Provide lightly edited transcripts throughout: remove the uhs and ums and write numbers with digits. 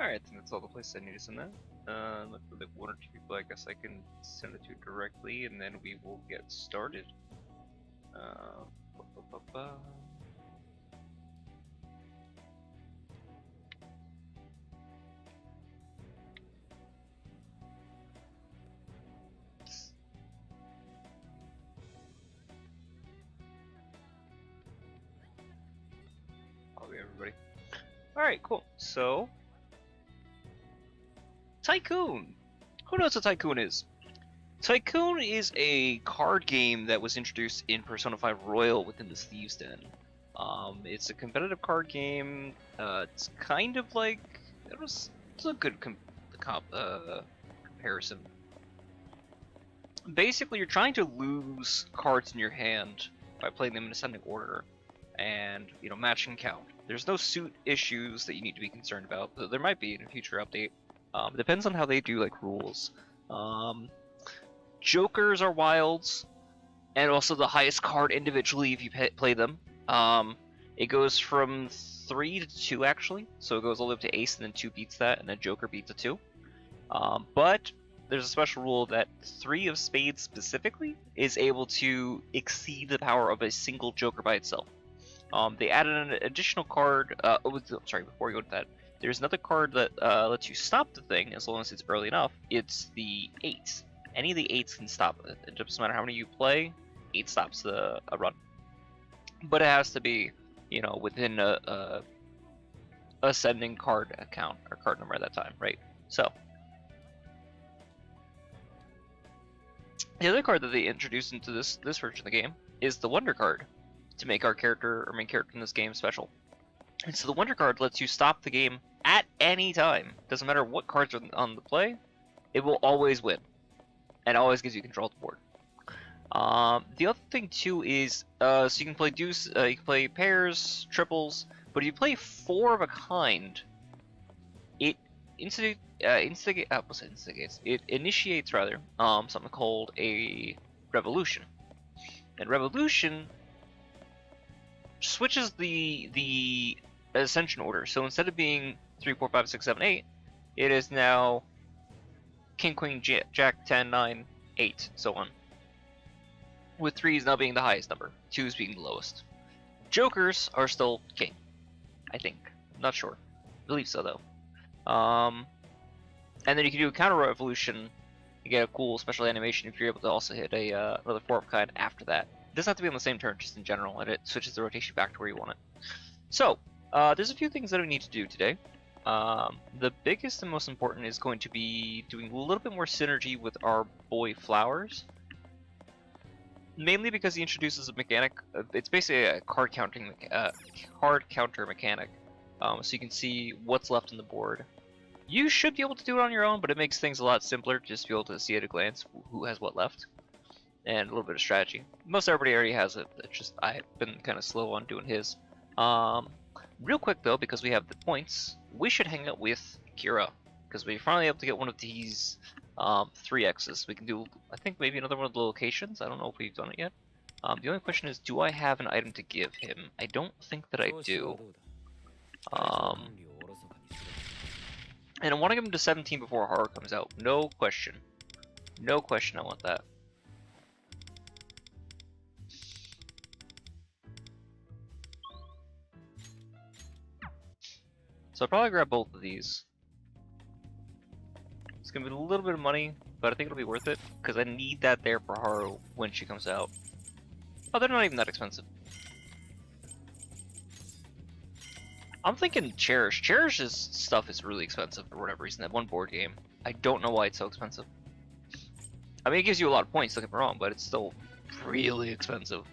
Alright, I think that's all the places I need to send that. Look for like 1 or 2 people I guess I can send it to directly, and then we will get started. Ba, ba, ba, ba. Okay, everybody. Alright, cool. So, Tycoon! Who knows what Tycoon is? Tycoon is a card game that was introduced in Persona 5 Royal within the Thieves' Den. It's a competitive card game. It's kind of like... it's a good comparison. Basically, you're trying to lose cards in your hand by playing them in ascending order and, you know, matching count. There's no suit issues that you need to be concerned about. There might be in a future update. It depends on how they do like rules. Jokers are wilds, and also the highest card individually if you play them. It goes from 3 to 2 actually, so it goes all the way up to ace, and then 2 beats that, and then Joker beats a 2. But there's a special rule that 3 of spades specifically is able to exceed the power of a single Joker by itself. They added an additional card. Sorry, before we go to that, there's another card that lets you stop the thing as long as it's early enough. It's the 8. Any of the 8s can stop it. It doesn't matter how many you play, 8 stops a run. But it has to be, you know, within a ascending card account or card number at that time, right? So the other card that they introduced into this version of the game is the Wonder card, to make our character or main character in this game special. And so the Wonder card lets you stop the game at any time. Doesn't matter what cards are on the play, it will always win, and always gives you control of the board. The other thing too is, so you can play deuce, you can play pairs, triples, but if you play 4 of a kind, it initiates rather something called a revolution, and revolution switches the ascension order. So instead of being 3, 4, 5, 6, 7, 8, it is now King, Queen, Jack, 10, 9, 8, so on. With 3s now being the highest number, 2s being the lowest. Jokers are still king, I think. I'm not sure. I believe so though. And then you can do a counter revolution. You get a cool special animation if you're able to also hit another 4 of a kind after that. It doesn't have to be on the same turn, just in general, and it switches the rotation back to where you want it. So, there's a few things that we need to do today. The biggest and most important is going to be doing a little bit more synergy with our boy Flowers. Mainly because he introduces a mechanic. It's basically a card counter mechanic. So you can see what's left on the board. You should be able to do it on your own, but it makes things a lot simpler just to be able to see at a glance who has what left. And a little bit of strategy. Most everybody already has it. It's just I've been kind of slow on doing his. Real quick though, because we have the points, we should hang out with Kira, because we're finally able to get one of these 3x's. We can do, I think, maybe another one of the locations. I don't know if we've done it yet. The only question is, do I have an item to give him? I don't think that I do. And I want to give him to 17 before Horror comes out. No question. No question, I want that. So I'll probably grab both of these. It's gonna be a little bit of money, but I think it'll be worth it, because I need that there for Haru when she comes out. Oh, they're not even that expensive. I'm thinking Cherish. Cherish's stuff is really expensive for whatever reason, that one board game. I don't know why it's so expensive. I mean, it gives you a lot of points, don't get me wrong, but it's still really expensive.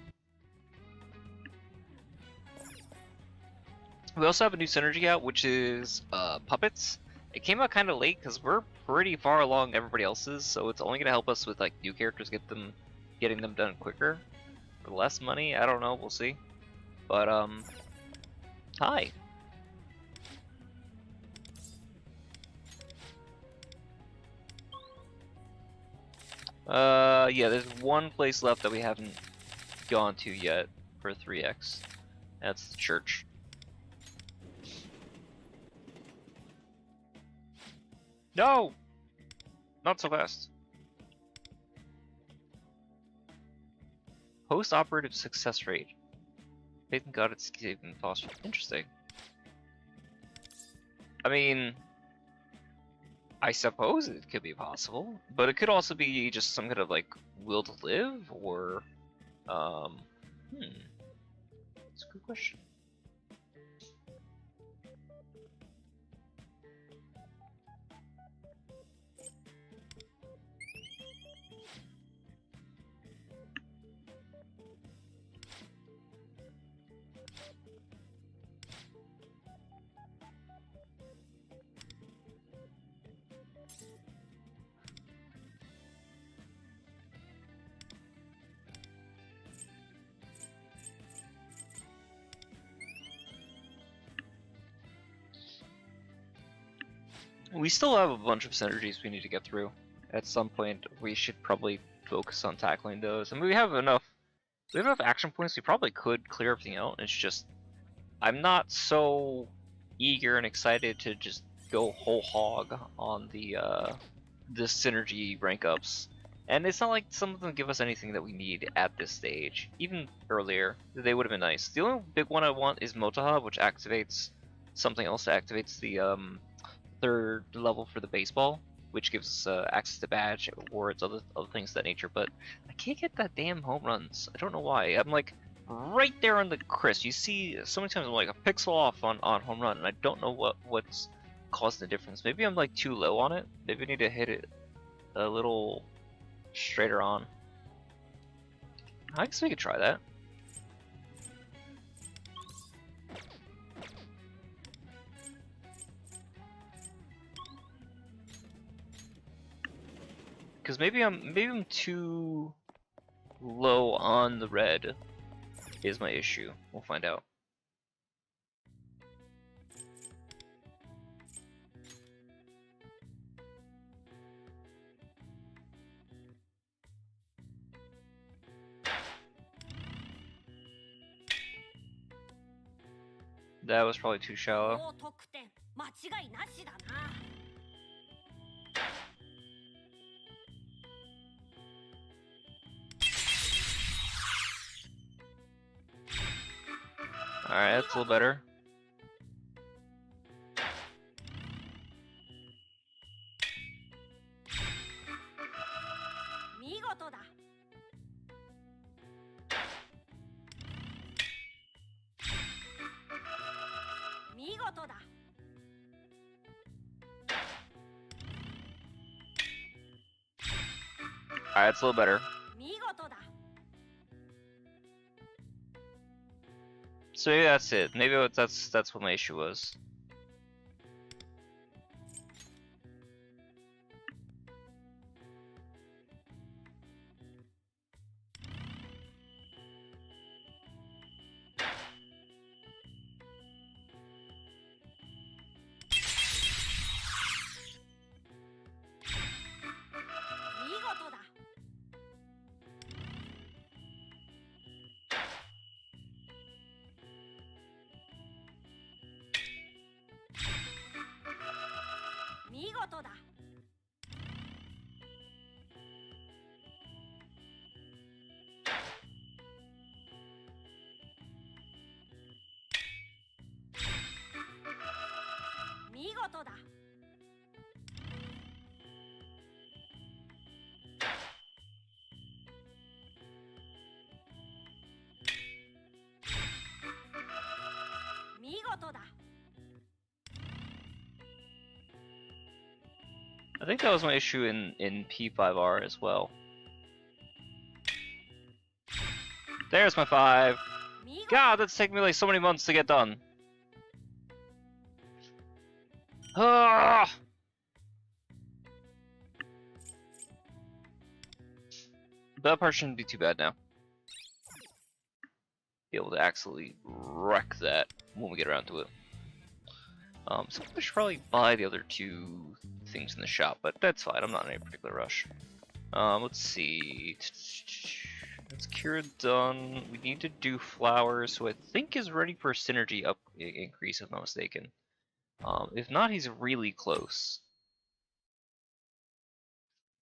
We also have a new synergy out, which is Puppets. It came out kind of late because we're pretty far along everybody else's, so it's only going to help us with like new characters, getting them done quicker for less money. I don't know, we'll see. But hi. Yeah, there's one place left that we haven't gone to yet for 3x. That's the church. No! Not so fast. Post-operative success rate. Faith in God, it's even possible. Interesting. I mean, I suppose it could be possible, but it could also be just some kind of like will to live, or it's a good question. We still have a bunch of synergies we need to get through. At some point, we should probably focus on tackling those. I mean, we have enough action points. We probably could clear everything out. It's just I'm not so eager and excited to just go whole hog on the synergy rank ups. And it's not like some of them give us anything that we need at this stage. Even earlier, they would have been nice. The only big one I want is Motohub, which activates something else that activates the third level for the baseball, which gives us access to badge, awards, other things of that nature. But I can't get that damn home runs. I don't know why. I'm like right there on the crisp. You see, so many times I'm like a pixel off on home run, and I don't know what's causing the difference. Maybe I'm like too low on it. Maybe I need to hit it a little straighter on. I guess we could try that. Because maybe I'm too low on the red is my issue. We'll find out. That was probably too shallow. Alright, that's a little better. Alright, it's a little better. So maybe that's it. Maybe that's what my issue was. I think that was my issue in P5R as well. There's my 5. God, that's taking me like so many months to get done. Ah! That part shouldn't be too bad now. Be able to actually wreck that when we get around to it. So I should probably buy the other 2 things in the shop, but that's fine. I'm not in any particular rush. Let's see. That's Kira done. We need to do flowers, who I think is ready for a synergy increase, if I'm not mistaken. If not, he's really close.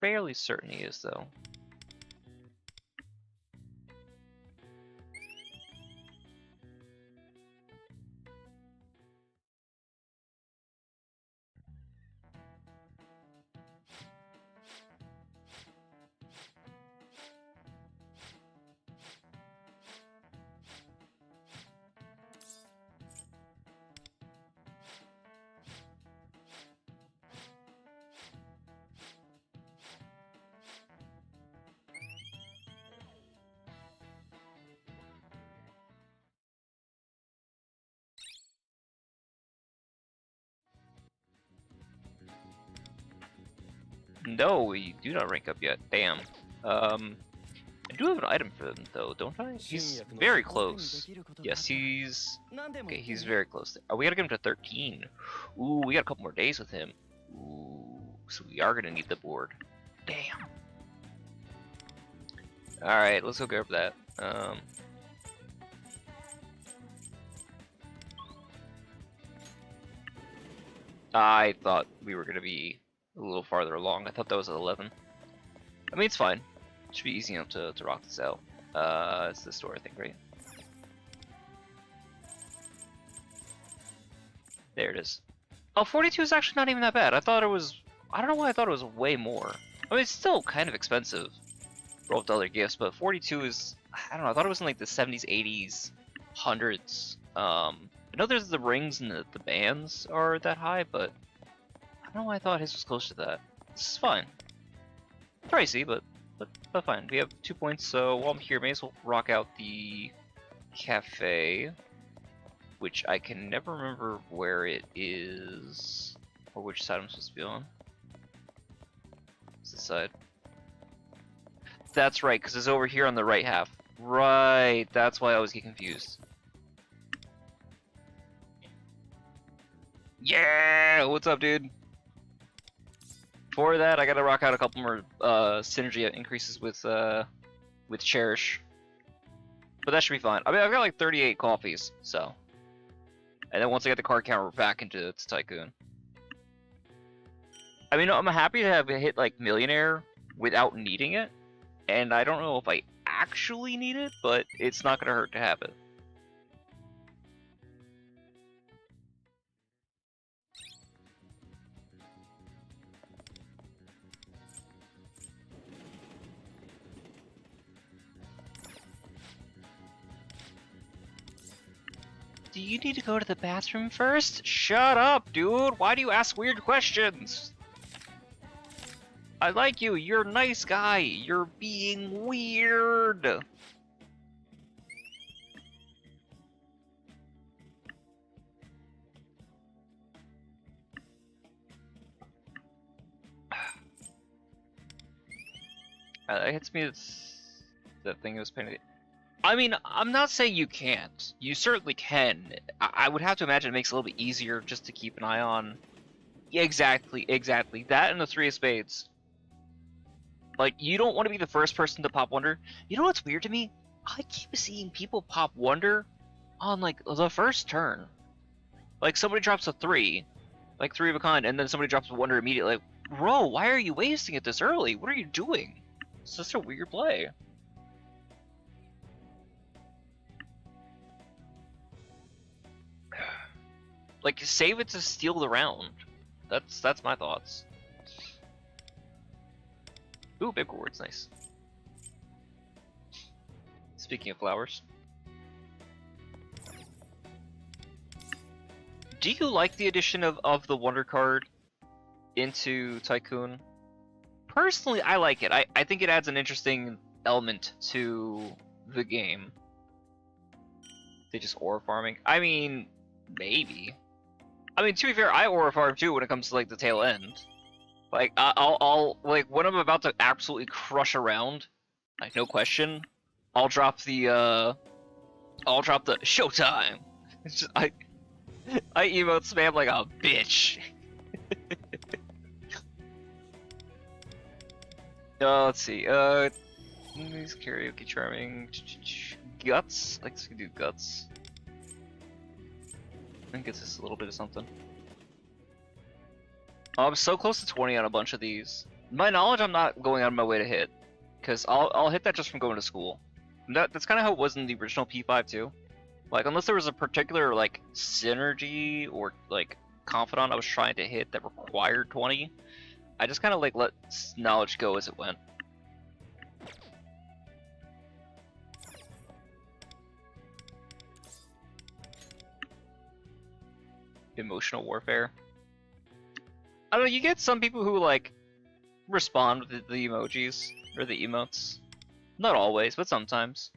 fairly certain he is, though. No, we do not rank up yet. Damn. I do have an item for them though, don't I? He's very close. Yes, he's... Okay, he's very close. Oh, we gotta get him to 13. Ooh, we got a couple more days with him. Ooh, so we are gonna need the board. Damn. Alright, let's go grab that. I thought we were gonna be a little farther along. I thought that was at 11. I mean, it's fine. It should be easy enough to rock this out. It's this door, I think, right? There it is. Oh, 42 is actually not even that bad. I thought it was... I don't know why I thought it was way more. I mean, it's still kind of expensive relative to other gifts, but 42 is... I don't know, I thought it was in like the 70s, 80s, 100s. I know there's the rings and the bands are that high, but I don't know why I thought his was close to that. This is fine. Pricey, but fine. We have 2 points, so while I'm here, may as well rock out the cafe, which I can never remember where it is, or which side I'm supposed to be on. It's this side. That's right, because it's over here on the right half. Right, that's why I always get confused. Yeah, what's up, dude? For that, I gotta rock out a couple more synergy increases with Cherish, but that should be fine. I mean, I've got like 38 coffees, so, and then once I get the card count, we're back into Tycoon. I mean, I'm happy to have hit like Millionaire without needing it, and I don't know if I actually need it, but it's not gonna hurt to have it. Do you need to go to the bathroom first? Shut up, dude! Why do you ask weird questions? I like you, you're a nice guy. You're being weird. It hits me that thing was painted. I mean, I'm not saying you can't. You certainly can. I would have to imagine it makes it a little bit easier just to keep an eye on. Yeah, exactly. That and the 3 of spades. Like, you don't want to be the first person to pop Wonder. You know what's weird to me? I keep seeing people pop Wonder on, like, the first turn. Like, somebody drops a 3, like 3 of a kind, and then somebody drops a Wonder immediately. Like, bro, why are you wasting it this early? What are you doing? It's just a weird play. Like, save it to steal the round. That's my thoughts. Ooh, big rewards, nice. Speaking of flowers. Do you like the addition of the Wonder card into Tycoon? Personally, I like it. I think it adds an interesting element to the game. They just ore farming. I mean, maybe. I mean, to be fair, I ore farm too when it comes to like the tail end. Like I'll like when I'm about to absolutely crush a round, like no question, I'll drop the showtime. It's just I emote spam like a bitch. Let's see. These karaoke charming guts. Let's do guts. I think it's just a little bit of something. Oh, I'm so close to 20 on a bunch of these. My knowledge, I'm not going out of my way to hit, because I'll hit that just from going to school. That's kind of how it was in the original P5 too. Like, unless there was a particular like synergy or like confidant I was trying to hit that required 20, I just kind of like let knowledge go as it went. Emotional warfare. I don't know, you get some people who like respond with the emojis or the emotes. Not always, but sometimes.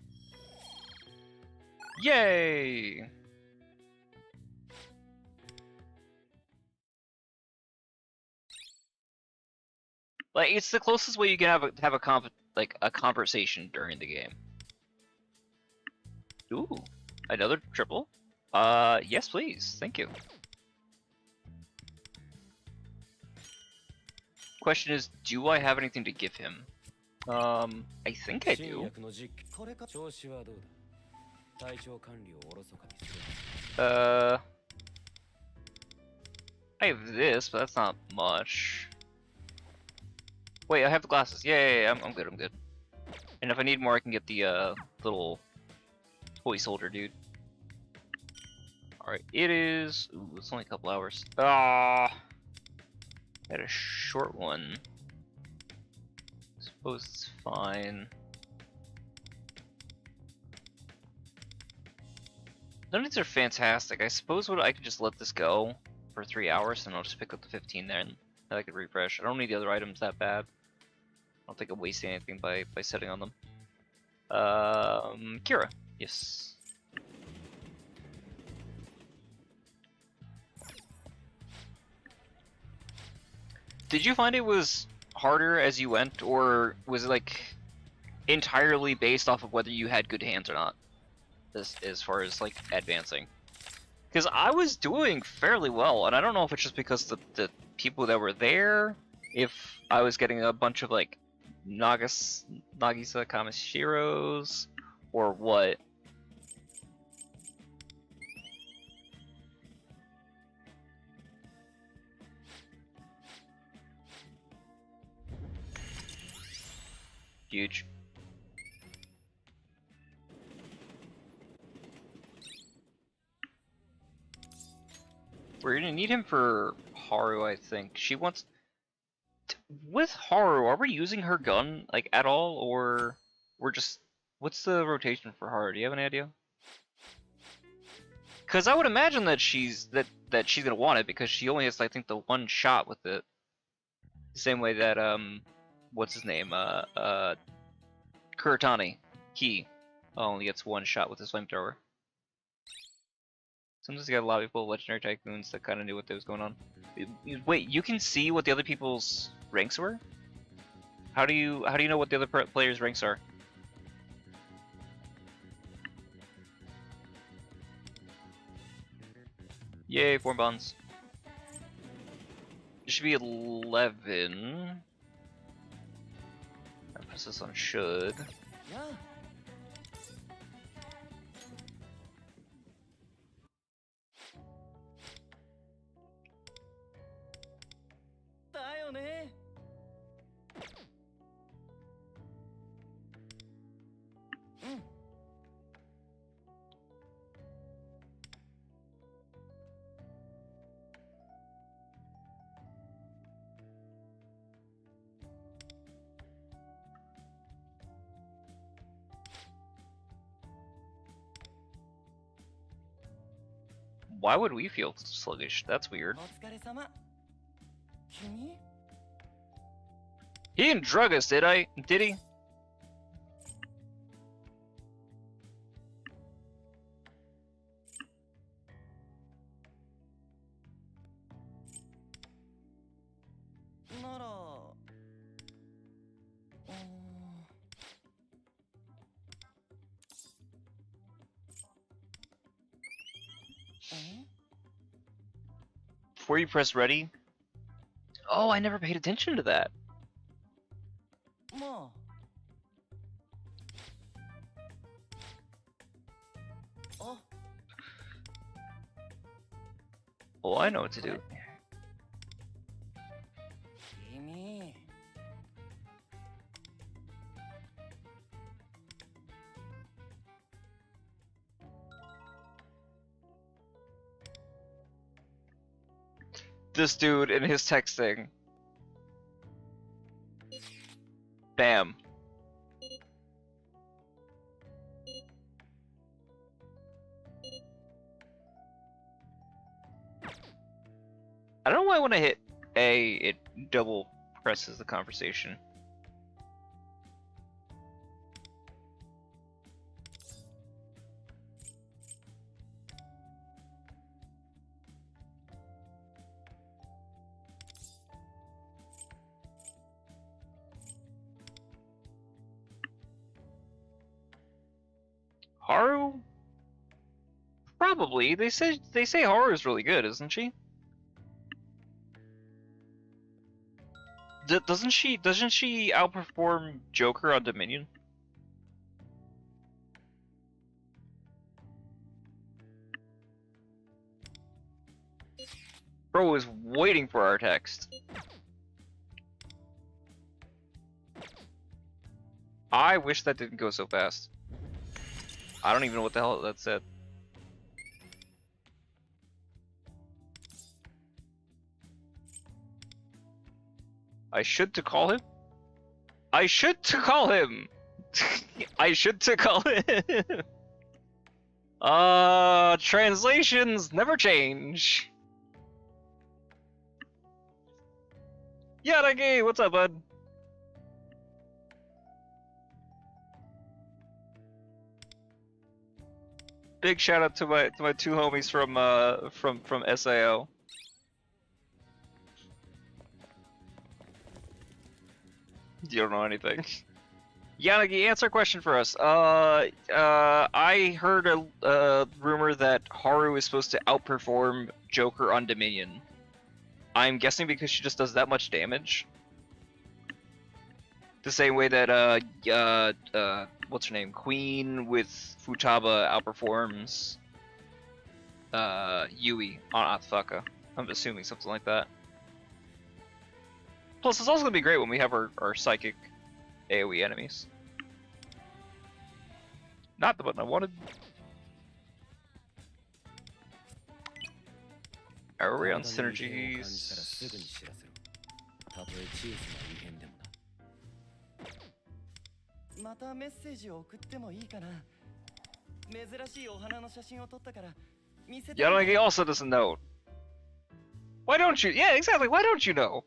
Yay! Like, it's the closest way you can have a conversation during the game. Ooh, another triple? Yes please, thank you. Question is, do I have anything to give him? I think I do. I have this, but that's not much. Wait, I have the glasses. Yeah, I'm good, I'm good. And if I need more, I can get the, little toy soldier dude. Alright, it is... Ooh, it's only a couple hours. Ah! I had a short one. Suppose it's fine. None of these are fantastic. I suppose I could just let this go for 3 hours and I'll just pick up the 15 there and then I could refresh. I don't need the other items that bad. I don't think I'm wasting anything by setting on them. Kira. Yes. Did you find it was harder as you went, or was it like entirely based off of whether you had good hands or not? As far as like advancing, because I was doing fairly well, and I don't know if it's just because the people that were there, if I was getting a bunch of like Nagisa Kamashiros, or what. Huge. We're gonna need him for Haru, I think. She wants... With Haru, are we using her gun, like, at all, or we're just... What's the rotation for Haru? Do you have any idea? Because I would imagine that she's gonna want it, because she only has, I think, the one shot with it. The same way that, what's his name? Kuratani. He only gets one shot with his flamethrower. Sometimes you got a lot of people, legendary tycoons, that kind of knew what was going on. Wait, you can see what the other people's ranks were? How do you know what the other players' ranks are? Yay, 4 bonds. It should be 11. Emphasis on should. Yeah. Why would we feel sluggish? That's weird. He didn't drug us, did I? Did he? Before you press ready? Oh, I never paid attention to that. Oh, I know what to do. This dude and his texting. Bam. I don't know why when I hit A, it double presses the conversation. Haru? Probably. They say Haru is really good, isn't she? Doesn't she outperform Joker on Dominion? Bro is waiting for our text. I wish that didn't go so fast. I don't even know what the hell that said. I should to call him? I should to call him! I should to call him! Translations never change. Yaragi, what's up, bud? Big shout out to my two homies from SAO. You don't know anything. Yanagi, answer a question for us. I heard a rumor that Haru is supposed to outperform Joker on Dominion. I'm guessing because she just does that much damage. The same way that what's her name? Queen with Futaba outperforms Yui on Athaka. I'm assuming something like that. Plus, it's also gonna be great when we have our psychic AoE enemies. Not the button I wanted. Are we on synergies? Yanagi also doesn't know. Why don't you? Yeah, exactly. Why don't you know?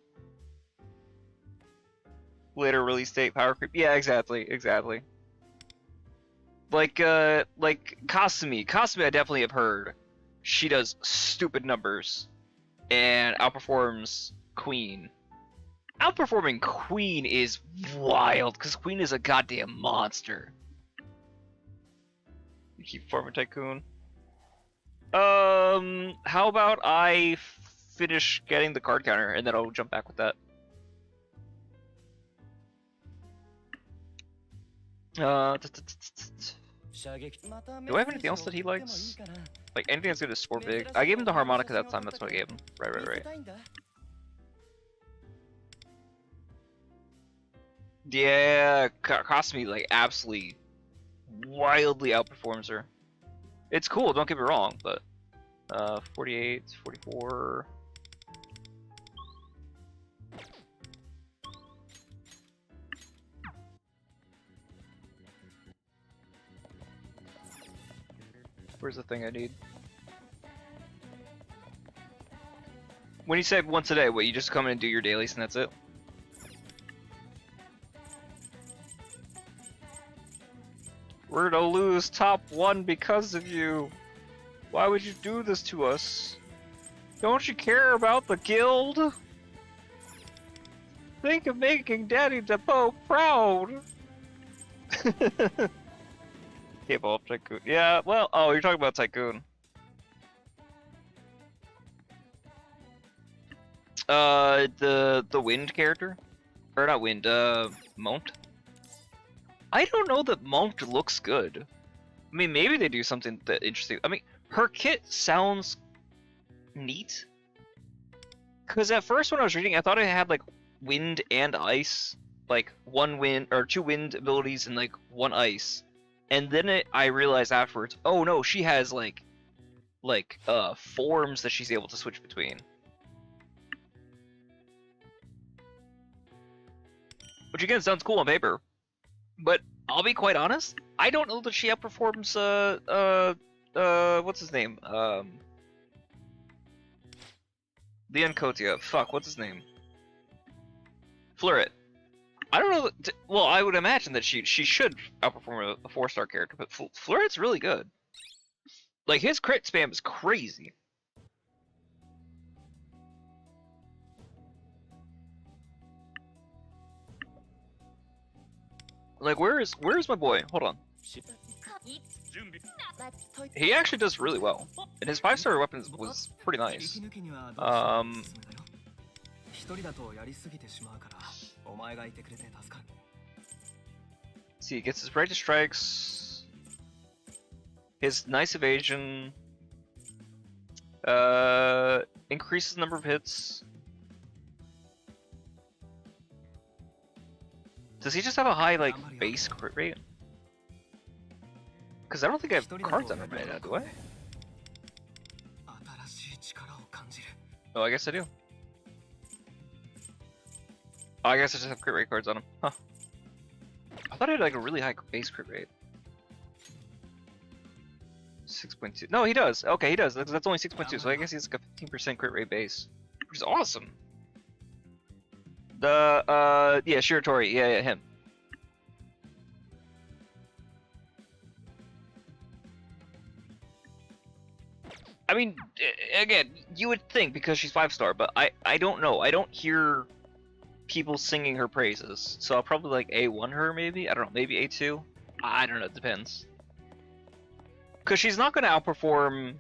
Later release date, power creep. Yeah, exactly. Like Kasumi. Kasumi, I definitely have heard. She does stupid numbers and outperforms Queen. Outperforming Queen is wild because Queen is a goddamn monster. You keep farming Tycoon. How about I finish getting the card counter and then I'll jump back with that. Do I have anything else that he likes? Like anything that's gonna score big? I gave him the harmonica that time, that's what I gave him. Right. Yeah, Kasumi like absolutely wildly outperforms her. It's cool, don't get me wrong, but 48, 44. Where's the thing I need? When you say once a day, what, you just come in and do your dailies and that's it? We're gonna lose top 1 because of you. Why would you do this to us? Don't you care about the guild? Think of making Daddy Depot proud! K-pop Tycoon. Yeah, well, oh, you're talking about Tycoon. The Wind character? Or not Wind, Mount? I don't know that Mount looks good. I mean, maybe they do something that interesting. I mean, her kit sounds neat. Cause at first when I was reading, I thought it had like wind and ice. Like 1 wind, or 2 wind abilities and like 1 ice. And then I realized afterwards, oh no, she has like forms that she's able to switch between. which again sounds cool on paper, but I'll be quite honest, I don't know that she outperforms what's his name? Leon Kotia. Fuck, what's his name? Flurit. I don't know. Well, I would imagine that she should outperform a 4-star character, but Flurit's really good. Like, his crit spam is crazy. Like, where's my boy? Hold on. He actually does really well, and his 5-star weapons was pretty nice. See, he gets his right to strikes, his nice evasion, increases the number of hits. Does he just have a high, like, base crit rate? Because I don't think I have cards on him right now, do I? Oh, I guess I do. Oh, I guess I just have crit rate cards on him. Huh. I thought he had, like, a really high base crit rate. 6.2. No, he does. Okay, he does. That's only 6.2, so I guess he's like a 15% crit rate base. Which is awesome. The, yeah, Shiratori. Yeah, him. I mean, again, you would think because she's 5-star, but I don't know. I don't hear people singing her praises. So I'll probably like A1 her, maybe? I don't know, maybe A2? I don't know, it depends. Because she's not going to outperform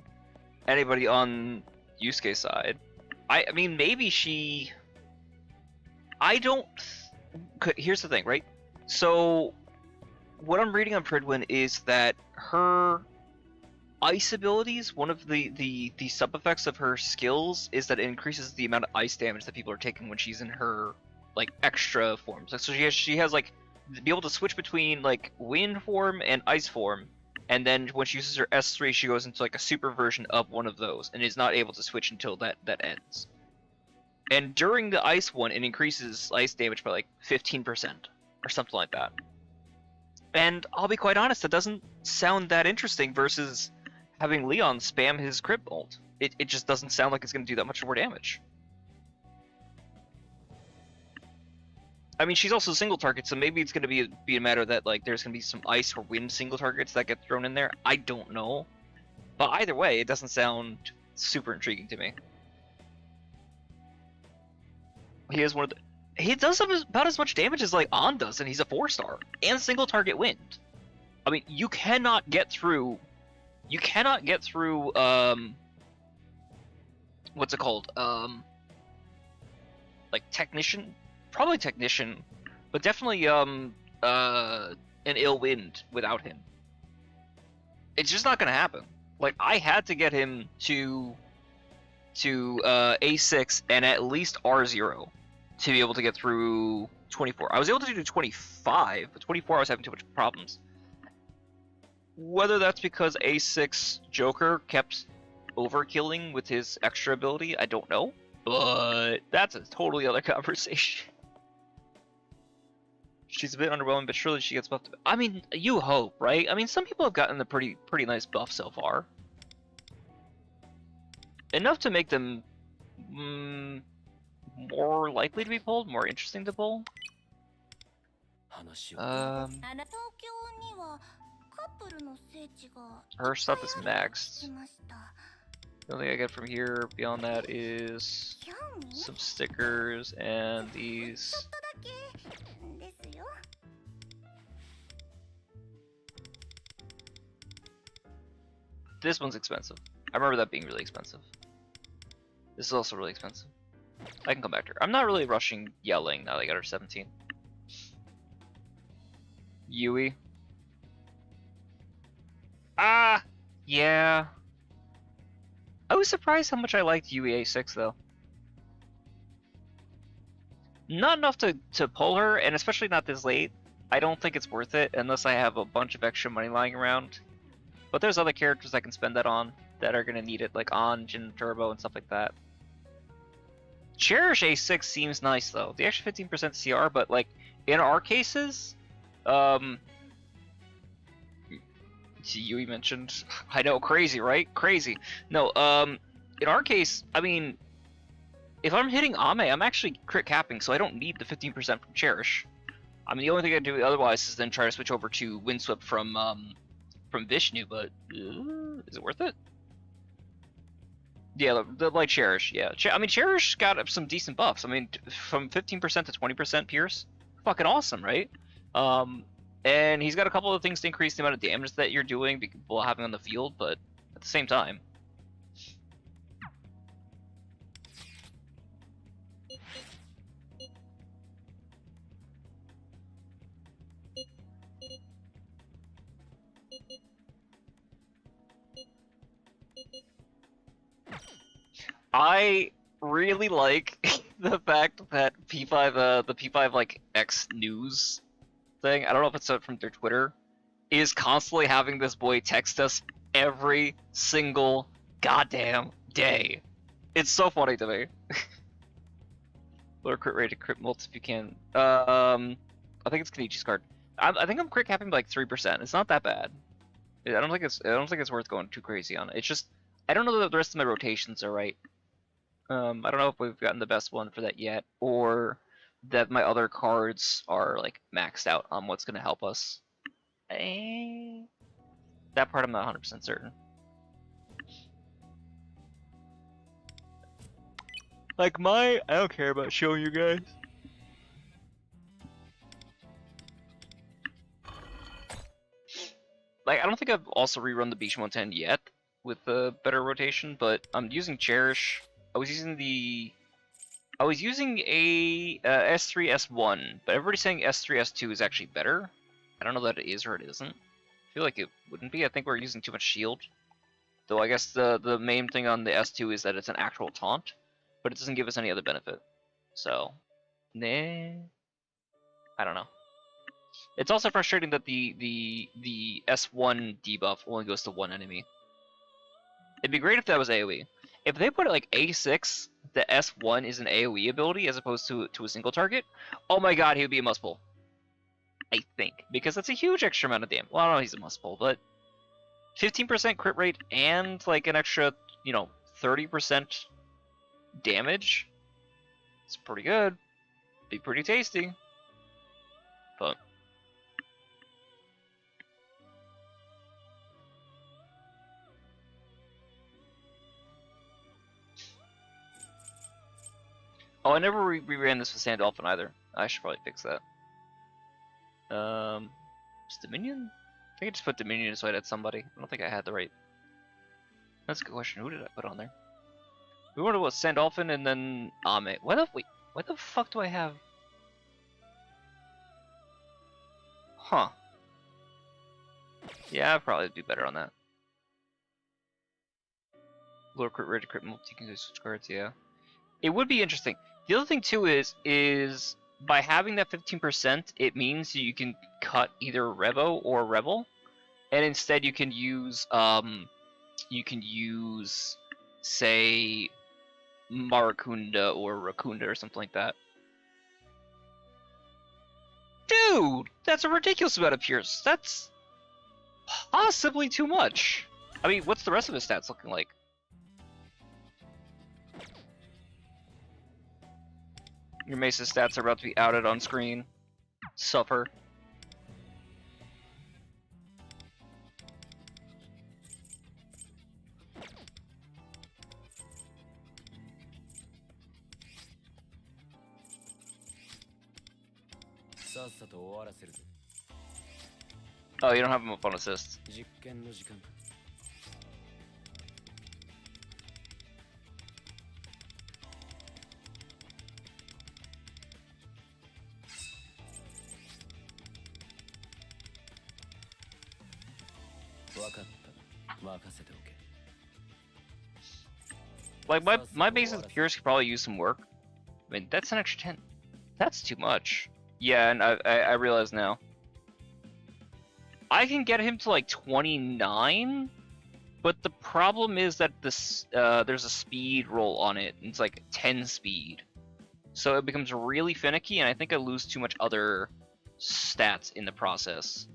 anybody on Yusuke's side. I mean, maybe she... I don't... Here's the thing, right? So, what I'm reading on Pridwin is that her ice abilities, one of the sub-effects of her skills is that it increases the amount of ice damage that people are taking when she's in her, like, extra forms. So she has, like, be able to switch between, like, wind form and ice form, and then when she uses her S3, she goes into, like, a super version of one of those, and is not able to switch until that ends. And during the ice one, it increases ice damage by like 15% or something like that. And I'll be quite honest, that doesn't sound that interesting versus having Leon spam his crit bolt. It just doesn't sound like it's going to do that much more damage. I mean, she's also single target, so maybe it's going to be a matter that like there's going to be some ice or wind single targets that get thrown in there. I don't know. But either way, it doesn't sound super intriguing to me. He is one of the... He does about as much damage as like An does, and he's a 4-star and single target wind. I mean, you cannot get through. You cannot get through. What's it called? Like technician, probably technician, but definitely an ill wind without him. It's just not gonna happen. Like I had to get him to A6 and at least R0 to be able to get through 24. I was able to do 25, but 24 I was having too much problems. Whether that's because A6 Joker kept overkilling with his extra ability, I don't know. But that's a totally other conversation. She's a bit underwhelming, but surely she gets buffed. I mean, you hope, right? I mean, some people have gotten a pretty nice buff so far. Enough to make them more likely to be pulled, more interesting to pull. Her stuff is maxed. The only thing I get from here beyond that is some stickers and these. This one's expensive. I remember that being really expensive. This is also really expensive. I can come back to her. I'm not really rushing yelling now that I got her 17. Yui. Yeah. I was surprised how much I liked Yui A6 though. Not enough to pull her, and especially not this late. I don't think it's worth it unless I have a bunch of extra money lying around. But there's other characters I can spend that on that are gonna need it, like An, Jin Turbo, and stuff like that. Cherish A6 seems nice though. The extra 15% CR, but like in our cases, you mentioned, I know, crazy, right? Crazy. No, in our case, I mean, if I'm hitting Ame, I'm actually crit capping, so I don't need the 15% from Cherish. I mean, the only thing I do otherwise is then try to switch over to Windswept from Vishnu, but is it worth it? Yeah, the like Cherish, yeah. I mean, Cherish got some decent buffs. I mean, from 15% to 20% Pierce, fucking awesome, right? And he's got a couple of things to increase the amount of damage that you're doing while having on the field, but at the same time. I really like the fact that P5, the P5 like X news thing, I don't know if it's from their Twitter, is constantly having this boy text us every single goddamn day. It's so funny to me. Lower crit rate to crit mults if you can. I think it's Kenichi's card. I think I'm crit capping by like 3%. It's not that bad. I don't think it's worth going too crazy on it. It's just I don't know that the rest of my rotations are right. I don't know if we've gotten the best one for that yet, or that my other cards are like maxed out on what's going to help us. That part I'm not 100% certain. Like I don't care about showing you guys. Like I don't think I've also rerun the Beach 110 yet with the better rotation, but I'm using Cherish. I was using a S3 S1, but everybody's saying S3 S2 is actually better. I don't know that it is or it isn't. I feel like it wouldn't be. I think we're using too much shield. Though I guess the main thing on the S2 is that it's an actual taunt, but it doesn't give us any other benefit. So, nah, I don't know. It's also frustrating that the S1 debuff only goes to one enemy. It'd be great if that was AoE. If they put it like A6, the S1 is an AoE ability as opposed to a single target, oh my god, he would be a must pull. I think. Because that's a huge extra amount of damage. Well, I don't know he's a must pull, but 15% crit rate and like an extra, 30% damage. It's pretty good. Be pretty tasty. But oh, I never reran this with Sandolphin either. I should probably fix that. Is Dominion? I think I just put Dominion so I had somebody. I don't think I had the right. That's a good question. Who did I put on there? We wanted what Sandolphin and then Ame. What the fuck do I have? Huh. Yeah, I'd probably do better on that. Lower crit rate to crit multi, you can do switch cards, yeah. It would be interesting. The other thing too is by having that 15%, it means you can cut either Revo or Rebel, and instead you can use say Maracunda or Rakunda or something like that. Dude, that's a ridiculous amount of Pierce. That's possibly too much. I mean, what's the rest of his stats looking like? Your Mesa's stats are about to be outed on screen. Suffer. Oh, you don't have him up on assist. Like my base of Pierce could probably use some work. I mean, that's an extra 10. That's too much. Yeah, and I realize now. I can get him to like 29, but the problem is that this there's a speed roll on it. And it's like 10 speed, so it becomes really finicky, and I think I lose too much other stats in the process.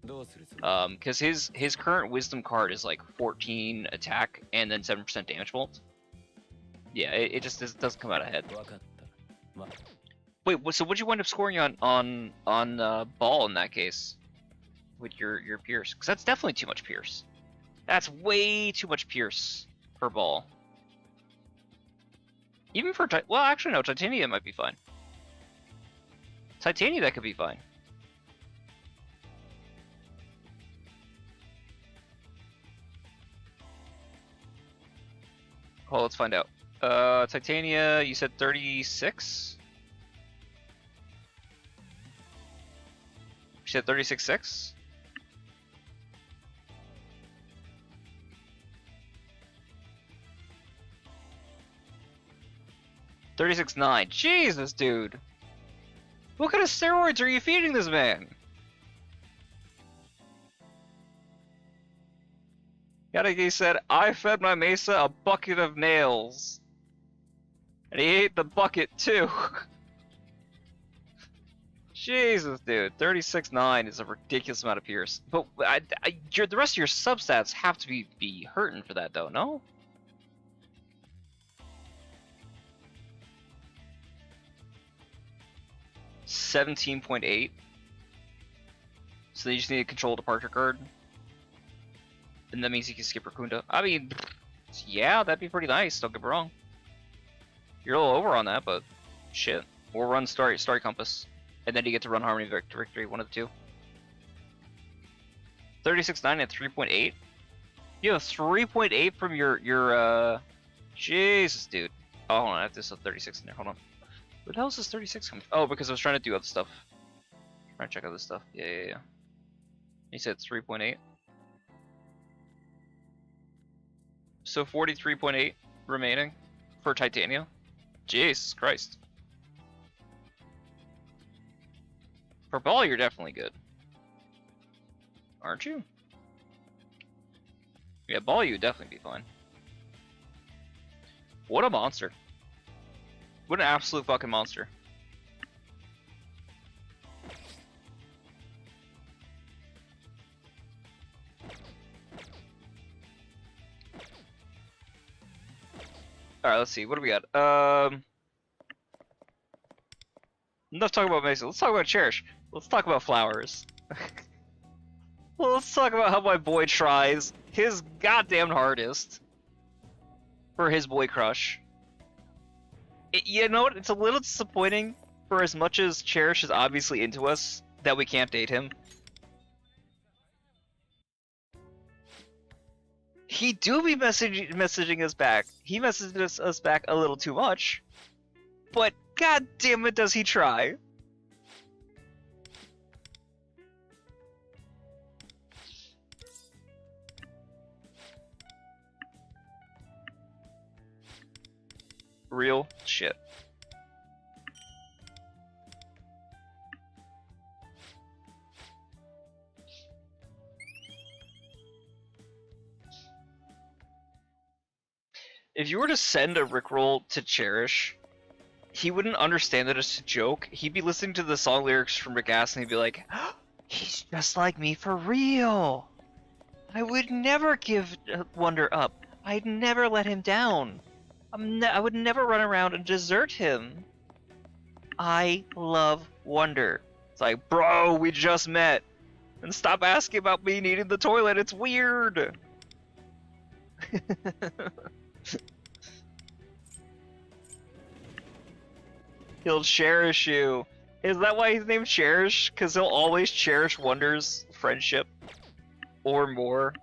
Because his current wisdom card is like 14 attack and then 7% damage bolt. Yeah, it just doesn't come out ahead. Wait, so what'd you wind up scoring on ball in that case? With your Pierce? Because that's definitely too much Pierce. That's way too much Pierce for ball. Even for well, actually no, Titania might be fine. Titania, that could be fine. Well, let's find out. Titania, you said 36? You said 36.6? $36.9. Jesus, dude. What kind of steroids are you feeding this man? Yadagi said, I fed my Mesa a bucket of nails. And he ate the bucket too. Jesus, dude. 36.9 is a ridiculous amount of Pierce. But the rest of your substats have to be hurting for that though, no? $17.8. So you just need to control departure card. And that means you can skip Racunda. I mean, yeah, that'd be pretty nice, don't get me wrong. You're a little over on that, but shit. We'll run Starry Compass. And then you get to run Harmony Victory, one of the two. 36.9 and 3.8? You have 3.8 from your Jesus, dude. Oh, hold on, I have this 36 in there, hold on. Where the hell is this 36 coming from? Oh, because I was trying to do other stuff. Trying to check out this stuff. Yeah. He said 3.8. So 43.8 remaining for Titania. Jesus Christ. For ball, you're definitely good. Aren't you? Yeah, ball, you would definitely be fine. What a monster. What an absolute fucking monster. Alright, let's see. What do we got? Enough talking about Mesa. Let's talk about Cherish. Let's talk about flowers. Well, let's talk about how my boy tries his goddamn hardest for his boy crush. You know what? It's a little disappointing for as much as Cherish is obviously into us that we can't date him. He do be messaging us back. He messages us back a little too much. But god damn it, does he try. Real shit. If you were to send a Rickroll to Cherish, he wouldn't understand that it's a joke. He'd be listening to the song lyrics from Rick Astley and he'd be like, oh, he's just like me for real. I would never give Wonder up. I'd never let him down. I would never run around and desert him. I love Wonder. It's like, bro, we just met. And stop asking about me needing the toilet. It's weird. He'll cherish you. Is that why he's named Cherish? Because he'll always cherish Wonder's friendship. Or more.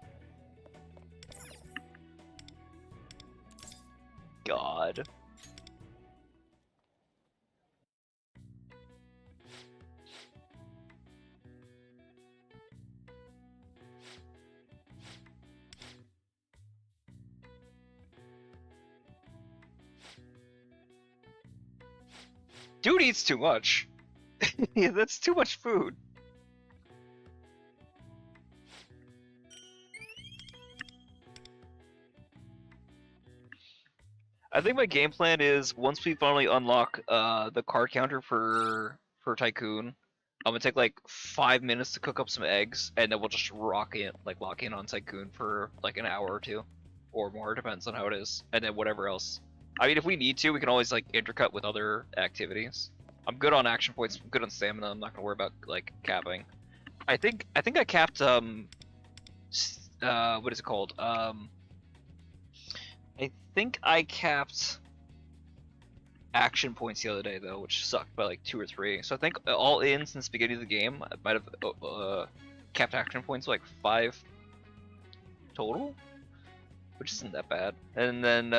God. Dude eats too much. Yeah, that's too much food. I think my game plan is once we finally unlock the card counter for Tycoon, I'm gonna take like 5 minutes to cook up some eggs, and then we'll just lock in on Tycoon for like an hour or two, or more, depends on how it is, and then whatever else. I mean, if we need to, we can always like intercut with other activities. I'm good on action points. I'm good on stamina. I'm not gonna worry about like capping. I think I capped what is it called? I think I capped action points the other day though, which sucked by like 2 or 3. So I think all in since the beginning of the game, I might have capped action points like 5 total, which isn't that bad. And then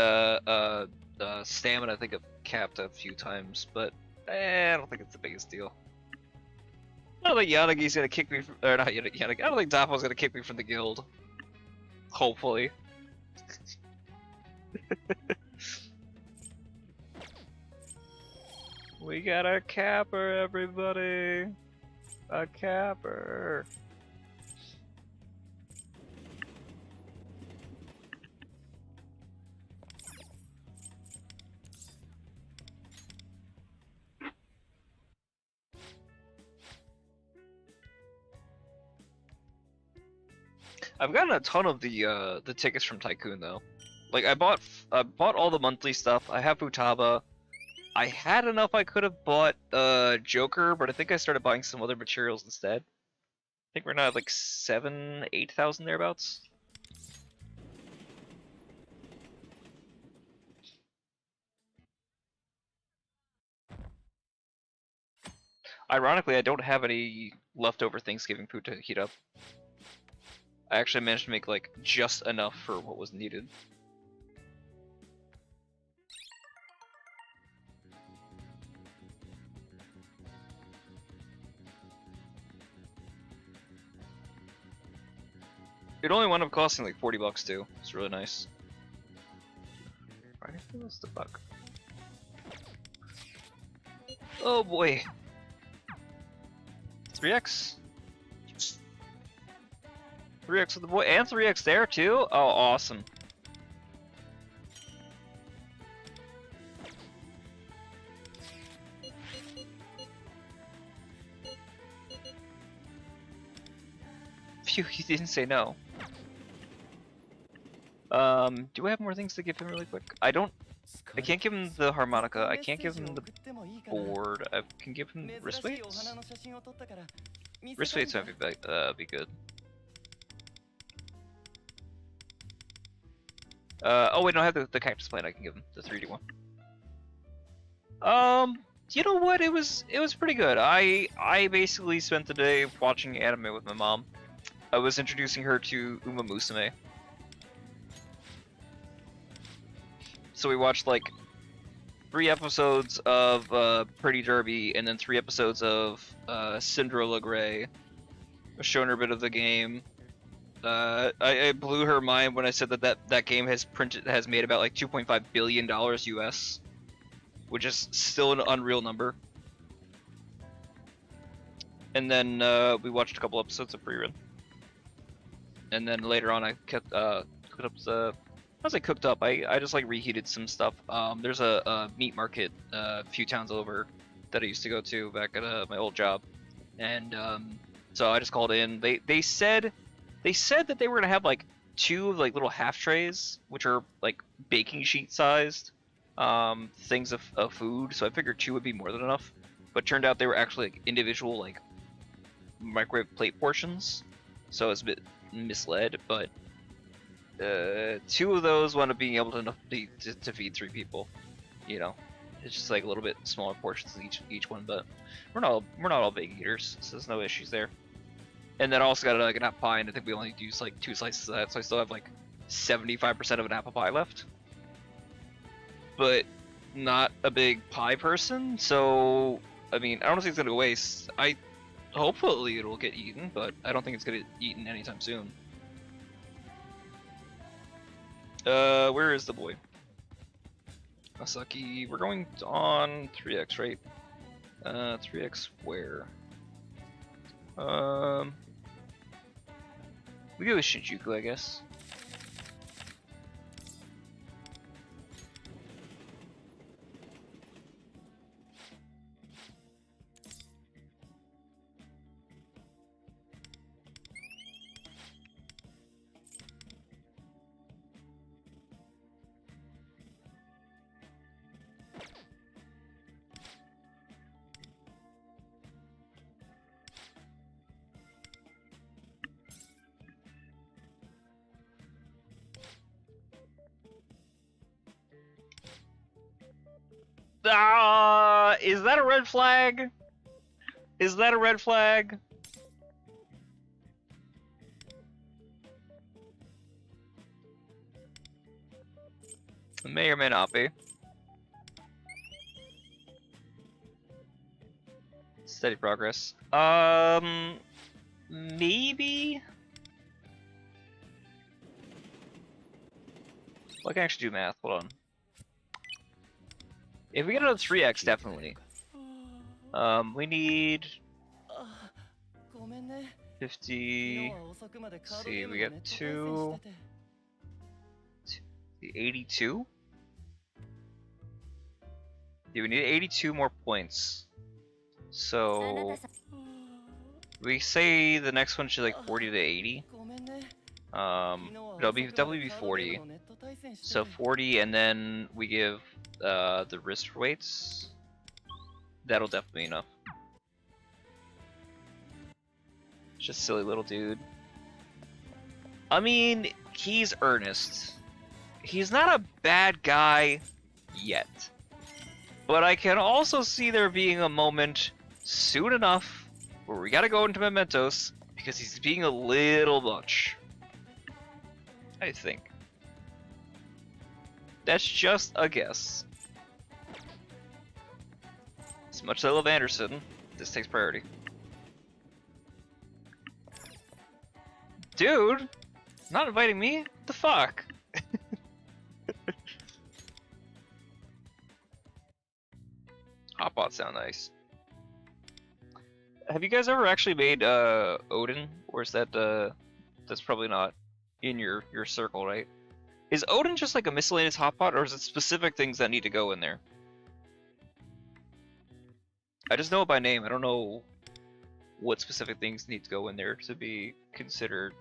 stamina I think I've capped a few times, but I don't think it's the biggest deal. I don't think Yanagi's gonna kick me from, or not Yanagi. I don't think Dapo's gonna kick me from the guild. Hopefully. We got a capper, everybody! A capper! I've gotten a ton of the tickets from Tycoon though. Like I bought all the monthly stuff. I have Futaba. I had enough I could have bought Joker, but I think I started buying some other materials instead. I think we're now at like 7,000-8,000 thereabouts. Ironically, I don't have any leftover Thanksgiving food to heat up. I actually managed to make like just enough for what was needed. It only wound up costing like 40 bucks too. It's really nice. Right, what's the bug? Oh boy. 3x. 3x with the boy, and 3x there too? Oh, awesome. Phew, he didn't say no. Do I have more things to give him really quick? I can't give him the harmonica, I can't give him the board, I can give him wrist weights? Wrist weights might be good. Oh wait, no, I have the cactus plant I can give him, the 3D one. You know what, it was pretty good. I basically spent the day watching anime with my mom. I was introducing her to Uma Musume. So we watched like 3 episodes of Pretty Derby and then 3 episodes of Cinderella Grey. I shown her a bit of the game. I blew her mind when I said that game has made about like $2.5 billion US, which is still an unreal number. And then we watched a couple episodes of Free Run. And then later on I cooked up I just like reheated some stuff. There's a meat market a few towns over that I used to go to back at my old job, and so I just called in. They said that they were gonna have like 2 like little half trays, which are like baking sheet sized things of food. So I figured 2 would be more than enough, but turned out they were actually like individual like microwave plate portions. So I was a bit misled, but 2 of those wound up being able to feed 3 people. You know, it's just like a little bit smaller portions each one, but we're not all big eaters, so there's no issues there. And then I also got like an apple pie, and I think we only used like 2 slices of that, so I still have like 75% of an apple pie left. But not a big pie person, so I mean, I don't think it's gonna go waste. Hopefully it'll get eaten, but I don't think it's gonna get eaten anytime soon. Where is the boy? Masaki, we're going on 3x, right? 3x where? We go with Shinjuku, I guess. Ah, is that a red flag? Is that a red flag? It may or may not be. Steady progress. Maybe? Well, I can actually do math. Hold on. If we get another 3x, definitely. We need 50. Let's see, we got 2. 82? Yeah, we need 82 more points. So we say the next one should like 40 to 80. It'll be 40. So 40, and then we give the wrist weights. That'll definitely be enough. Just silly little dude. I mean, he's earnest. He's not a bad guy yet. But I can also see there being a moment soon enough where we gotta go into Mementos because he's being a little much. I think. That's just a guess. As much as I love Anderson, this takes priority. Dude! Not inviting me? What the fuck? Hotpots sound nice. Have you guys ever actually made Odin? Or is that that's probably not in your circle, right? Is Odin just like a miscellaneous hotpot, or is it specific things that need to go in there? I just know it by name. I don't know what specific things need to go in there to be considered.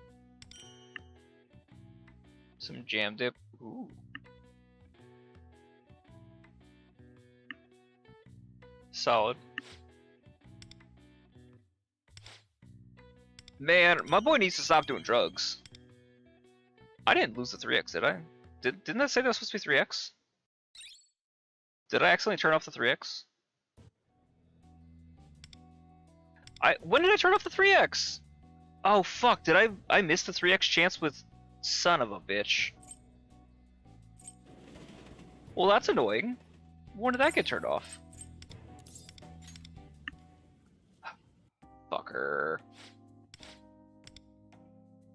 Some jam dip. Ooh. Solid. Man, my boy needs to stop doing drugs. I didn't lose the 3x, did I? Didn't that say that was supposed to be 3x? Did I accidentally turn off the 3x? When did I turn off the 3x? Oh fuck, did I miss the 3x chance with son of a bitch? Well, that's annoying. When did that get turned off? Fucker.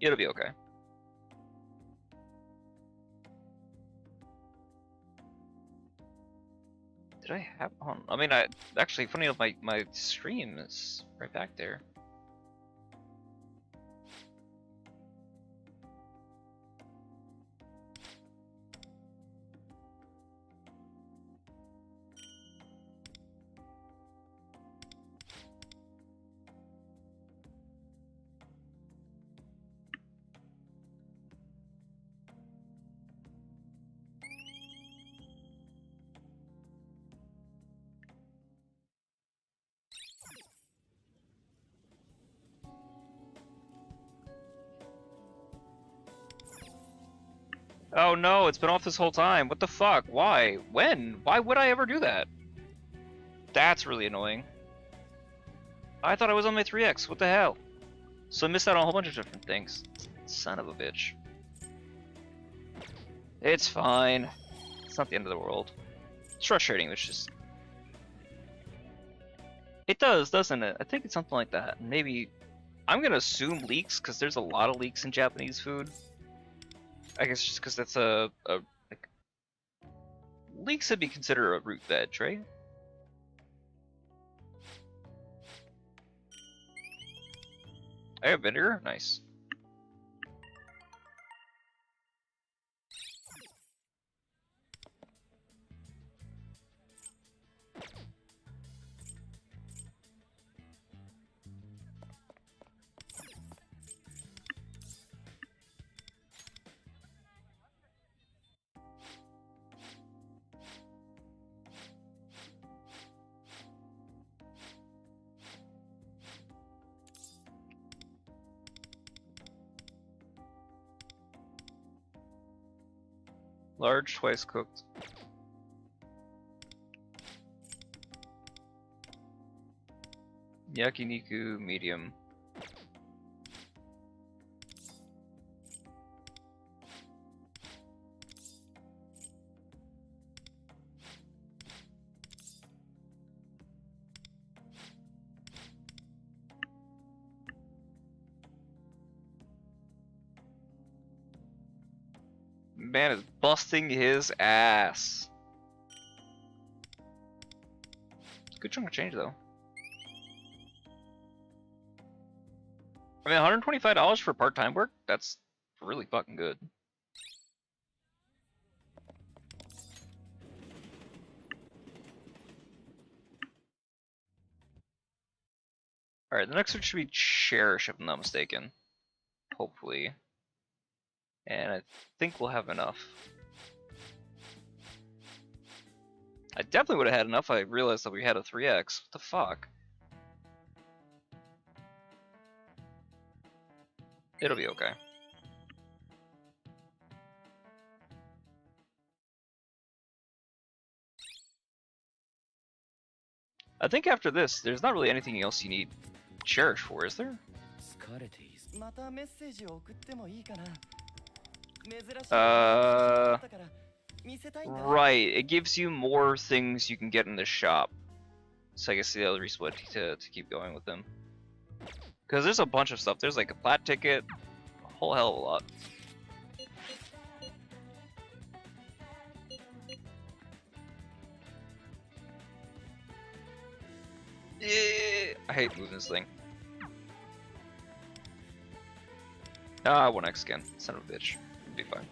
It'll be okay. Did I have on? I mean, actually, funny enough, my stream is right back there. Oh no, it's been off this whole time. What the fuck? Why? When? Why would I ever do that? That's really annoying. I thought I was on my 3x. What the hell? So I missed out on a whole bunch of different things. Son of a bitch. It's fine. It's not the end of the world. It's frustrating, it's just... It does, doesn't it? I think it's something like that. Maybe... I'm gonna assume leeks, because there's a lot of leeks in Japanese food. I guess just because that's like... Leeks would be considered a root veg, right? I have vinegar? Nice. Large, twice cooked. Yakiniku, medium. Man is busting his ass. Good chunk of change though. I mean, $125 for part-time work? That's really fucking good. Alright, the next one should be Cherish, if I'm not mistaken. Hopefully. And I think we'll have enough. I definitely would have had enough. I realized that we had a 3x. What the fuck? It'll be okay. I think after this, there's not really anything else you need Cherish for, is there? Right, it gives you more things you can get in the shop. So I guess the other reason to keep going with them. Because there's a bunch of stuff. There's like a plat ticket, a whole hell of a lot. I hate moving this thing. Ah, 1x again. Son of a bitch. It'll be fine.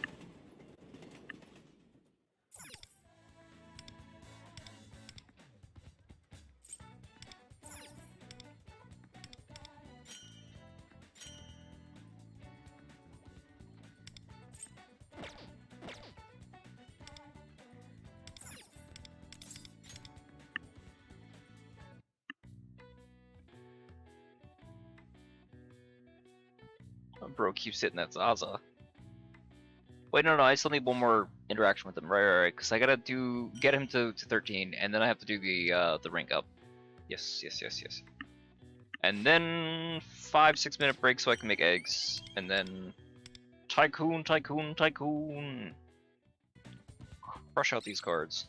Bro keeps hitting that Zaza. Wait, no, I still need one more interaction with him. Right, because I gotta get him to 13, and then I have to do the rank up. Yes. And then 5-6 minute break so I can make eggs, and then Tycoon. Crush out these cards.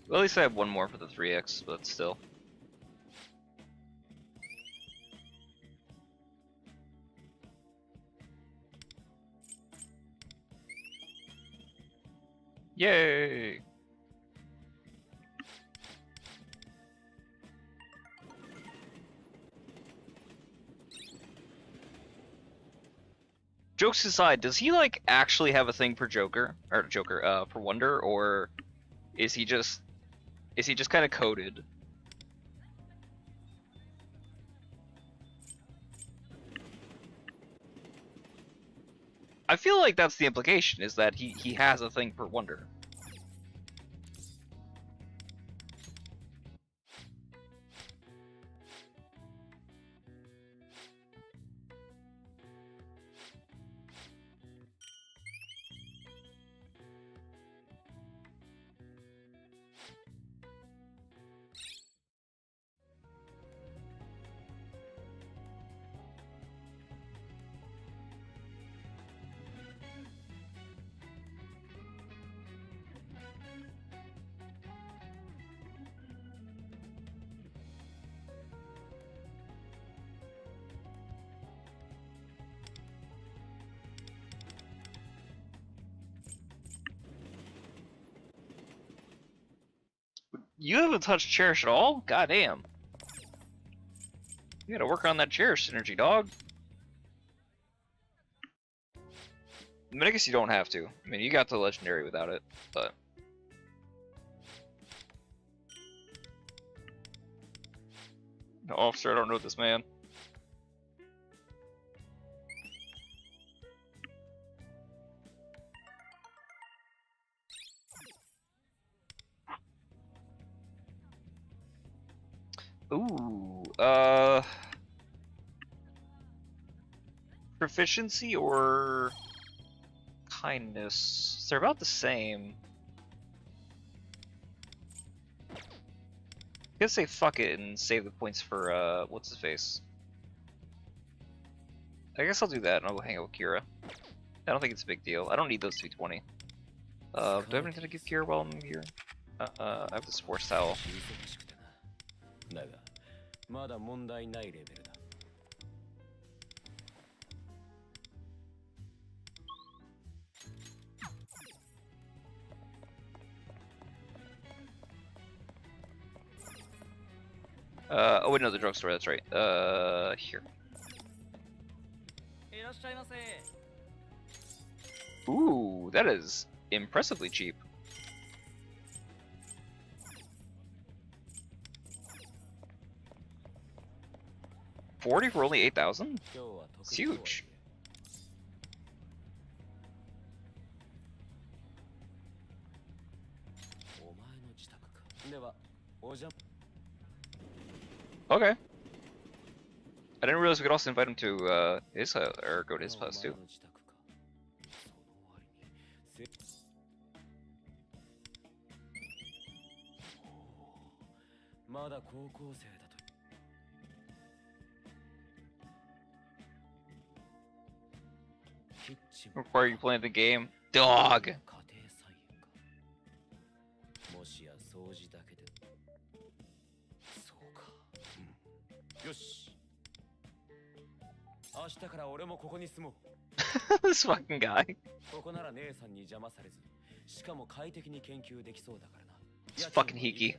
Well, at least I have one more for the 3x, but still. Yay! Jokes aside, does he like actually have a thing for for Wonder, or is he just kind of coded? I feel like that's the implication, is that he has a thing for Wonder. You haven't touched Cherish at all? Goddamn. You gotta work on that Cherish synergy, dog. I mean, I guess you don't have to. I mean, you got the legendary without it, but... No, officer, I don't know this man. Ooh, proficiency or kindness? They're about the same. I'm gonna say fuck it and save the points for, what's his face? I guess I'll do that and I'll go hang out with Kira. I don't think it's a big deal. I don't need those 220. Do I have anything to give Kira while I'm here? I have the sports towel. Oh wait, no, the drugstore, that's right. Here. Ooh, that is impressively cheap. $40 for only 8,000? It's huge. Okay. I didn't realize we could also invite him to his house, or go to his house too. Require you playing the game? Dog! This fucking guy. It's fucking Hiki.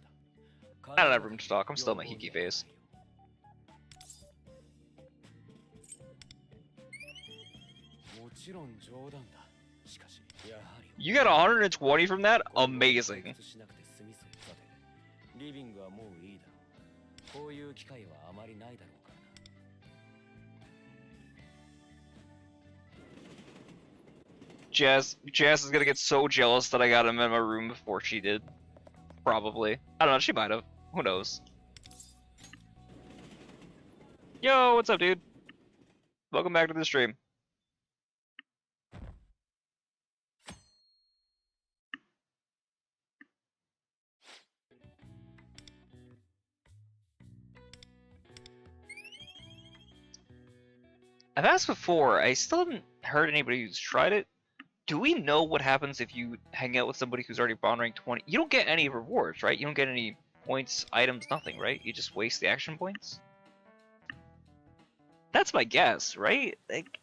I don't have room to talk, I'm still in my Hiki phase. You got 120 from that? Amazing. Jazz is gonna get so jealous that I got him in my room before she did. Probably. I don't know, she might have. Who knows? Yo, what's up, dude? Welcome back to the stream. I've asked before, I still haven't heard anybody who's tried it. Do we know what happens if you hang out with somebody who's already bond rank 20? You don't get any rewards, right? You don't get any points, items, nothing, right? You just waste the action points? That's my guess, right? Like...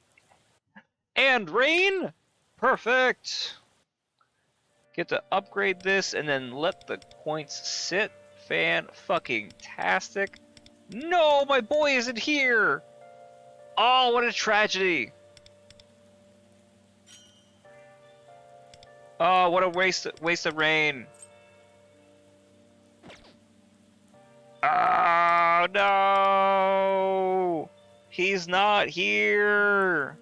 And rain! Perfect! Get to upgrade this and then let the points sit. Fan-fucking-tastic. No, my boy isn't here! Oh, what a tragedy! Oh, what a waste of rain! Oh no! He's not here!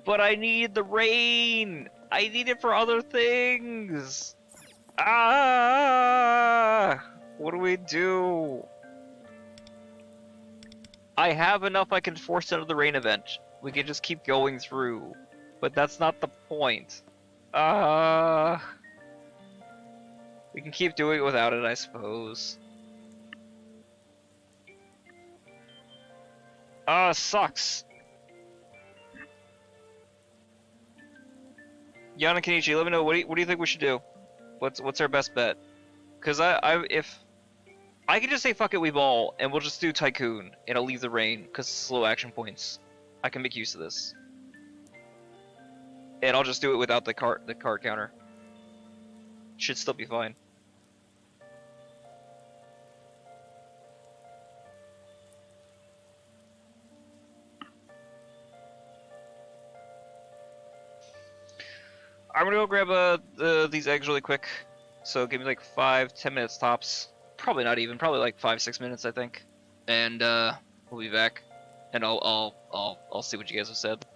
But I need the rain! I need it for other things! Ah! What do we do? I have enough I can force into the rain event. We can just keep going through. But that's not the point. We can keep doing it without it, I suppose. Sucks. Yana Kenichi, let me know, what do you think we should do? What's our best bet? Cause if I can just say fuck it, we ball, and we'll just do Tycoon, and I'll leave the rain, cause slow action points. I can make use of this. And I'll just do it without the card counter. Should still be fine. I'm gonna go grab these eggs really quick. So give me like 5-10 minutes tops. Probably not even. Probably like 5-6 minutes, I think. And we'll be back. And I'll see what you guys have said.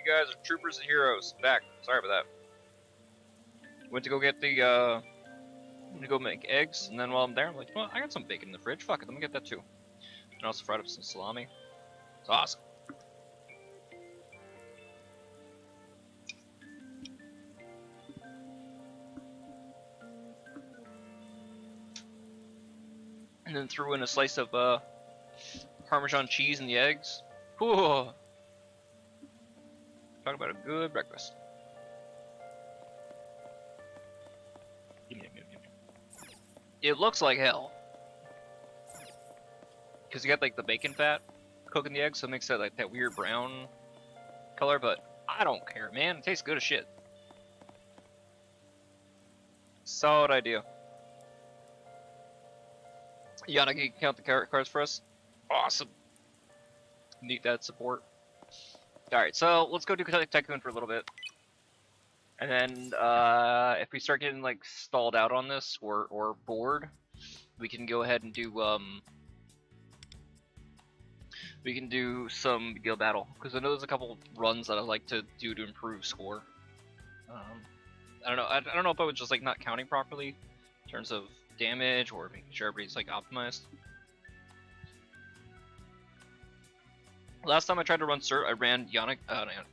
You guys are troopers and heroes. Back. Sorry about that. Went to go get the, to go make eggs, and then while I'm there, I'm like, well, I got some bacon in the fridge. Fuck it, let me get that too. And also fried up some salami. It's awesome. And then threw in a slice of Parmesan cheese in the eggs. Whew. Talk about a good breakfast. It looks like hell. Because you got like the bacon fat cooking the eggs, so it makes it like that weird brown color, but I don't care, man. It tastes good as shit. Solid idea. Yana, can you count the cards for us? Awesome. Need that support. Alright, so let's go do Tycoon for a little bit. And then if we start getting like stalled out on this or bored, we can go ahead and do some guild battle, because I know there's a couple runs that I like to do to improve score. I don't know. I don't know if I was just like not counting properly in terms of damage or making sure everybody's like optimized. Last time I tried to run Cert, I ran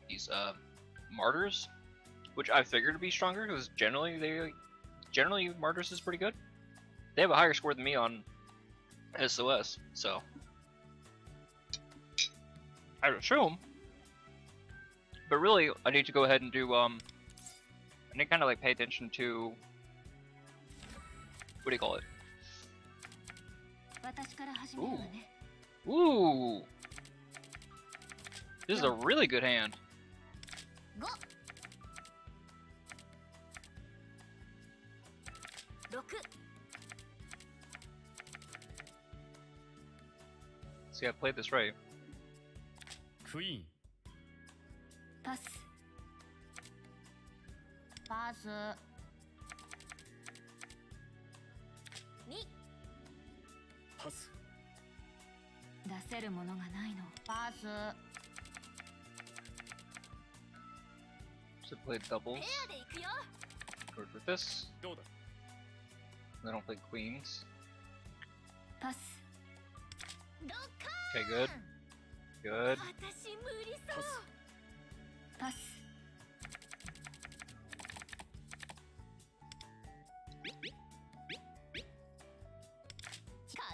these Martyrs, which I figured to be stronger because generally Martyrs is pretty good. They have a higher score than me on SOS, so I would assume. But really, I need to go ahead and do I need to kind of like pay attention to what do you call it? Ooh. Ooh. This is a really good hand. See, I played this right. Queen. Pass. Pass. パス。出せるものがないの。パス。 So play doubles. Go with this. どうだ。 Then I'll play queens. パス。 Okay, good. Good. パス。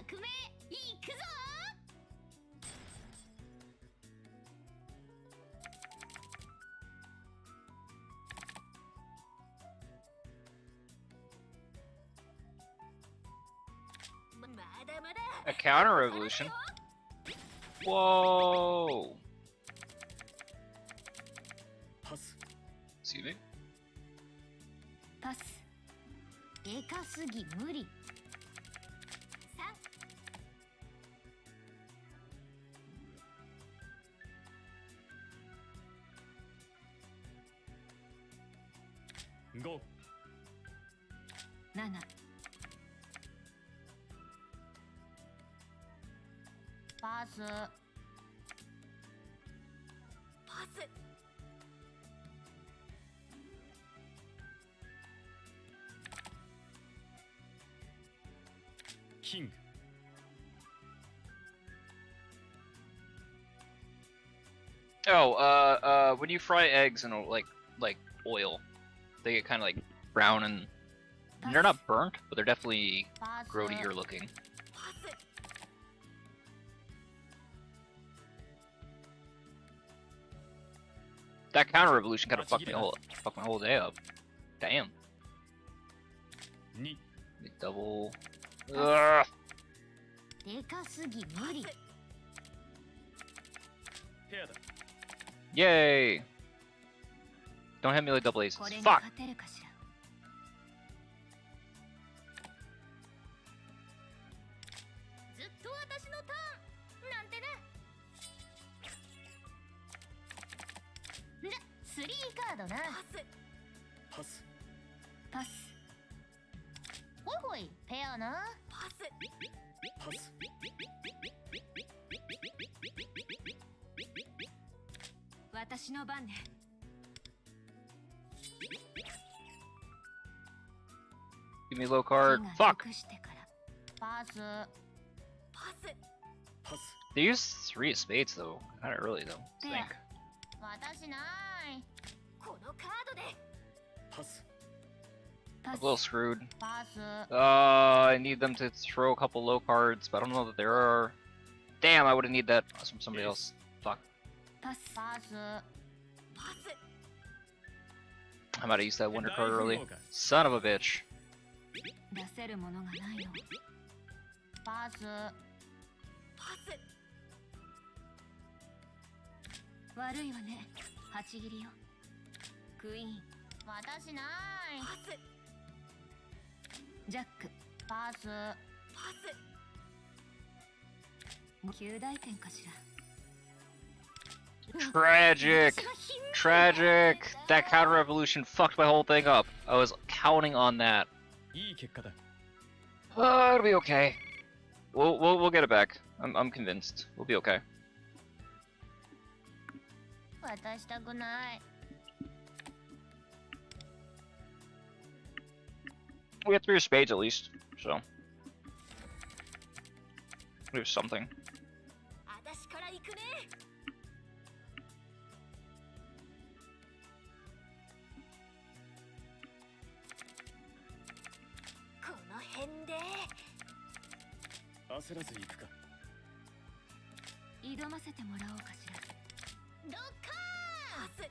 革命いくぞ。 A counter revolution. Whoa. パス。 Excuse me. パス。でかすぎ無理。 5。 7。 パス。パス。 キング。 Oh, when you fry eggs in like oil, they get kind of like brown and they're not burnt, but they're definitely grodier looking. That counter revolution kind of fucked my whole day up. Damn. 2。 Double. Ugh. でかすぎ無理。 ペアだ。 Yay! Don't hit me like double aces. これに Fuck! 勝てるかしら。ずっと私のターンなんてね。じゃ、スリーカードな。パス。パス。ほいほい、ペアな。パス。パス。 私私の番ね。 Give me low card. Fuck! してから。パス。パス。パス They use 3 of spades though. Kinda early though. I think. 私ない。このカードで。パス パ I'm ス a little screwed. パス。I need them to throw a couple low cards, but I don't know that there are. Damn, I would have need that from somebody else. Fuck. パス。パス。パス。 I might have used that wonder card 大 early. 富豪か Son of a bitch. 出せるものがないの。パス。パス。悪いわね。8切りよ。クイーン。私ない。パス。ジャック。パス。パス。9大点かしら。 Tragic! Tragic! That counter revolution fucked my whole thing up. I was counting on that. いい結果だ It'll be okay. We'll get it back. I'm convinced. We'll be okay. 渡したくない。 We have 3 spades at least, so. Do something. 私から行くね。この辺で焦らず行くか挑ませてもらおうかしら。ロッカパス。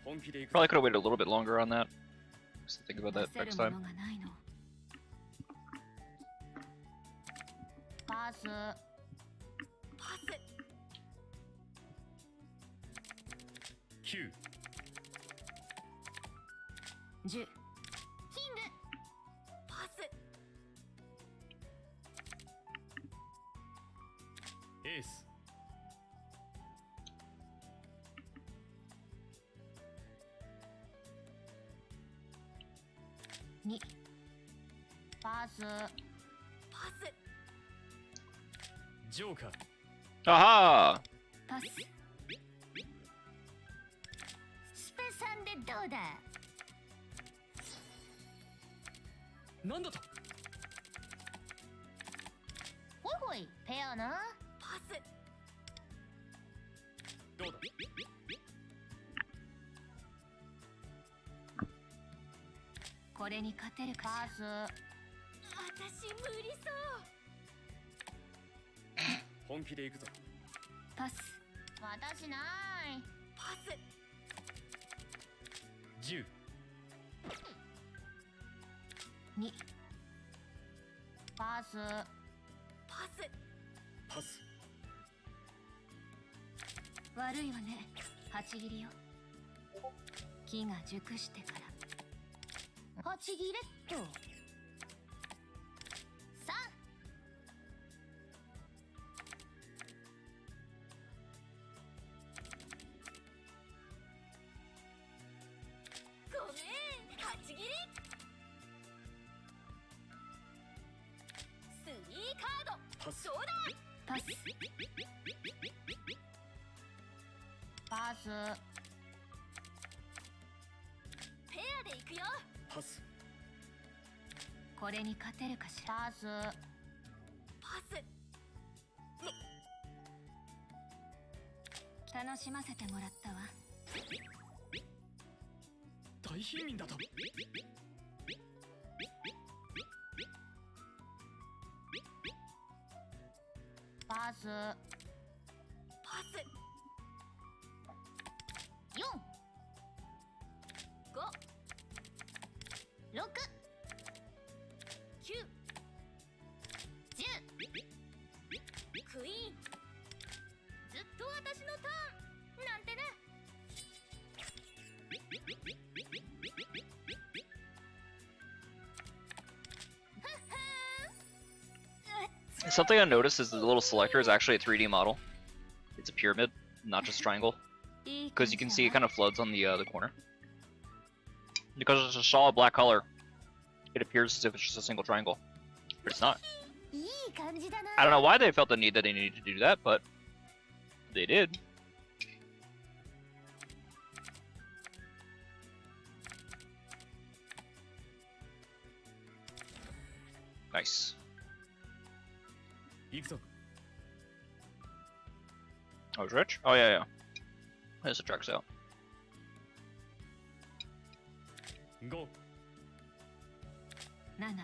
本気で行く Probably could have waited a little bit longer on that. Just think about 出 that せる next も time. のがないの。ー。パス。パス。 9 10。キング。パス。エース2。パス。パス。ジョーカー Aha! パス。スペさんでどうだ。なんだとほいほい、ペアな。パス。どうだこれに勝てるかしら。パス。私無理そう。本気で行くぞパス。私ない。パス。 10 2。パス。パス。パス悪いわね。8切りよ。木が熟してから。8切れっと。3。ごめん、8切り。スリーカード。パスどうだ。パス。パス。ペアで行くよ。パスこれに勝てるかしら。パス。パス。楽しませてもらったわ。大貧民だとパス。パス。 4。 5。 6。 9。 10。クイーン。ずっと私のターンなんてね。 Something I noticed is the little selector is actually a 3D model. It's a pyramid, not just triangle. いい Because you can see it kind of floats on the corner. Because it's a solid black color, it appears as if it's just a single triangle. But it's not. いい感じだな。 I don't know why they felt the need that they needed to do that, but they did. Nice. 行くぞ。 Oh, it's rich? Oh, yeah, yeah. There's the tracks out. 5、 7、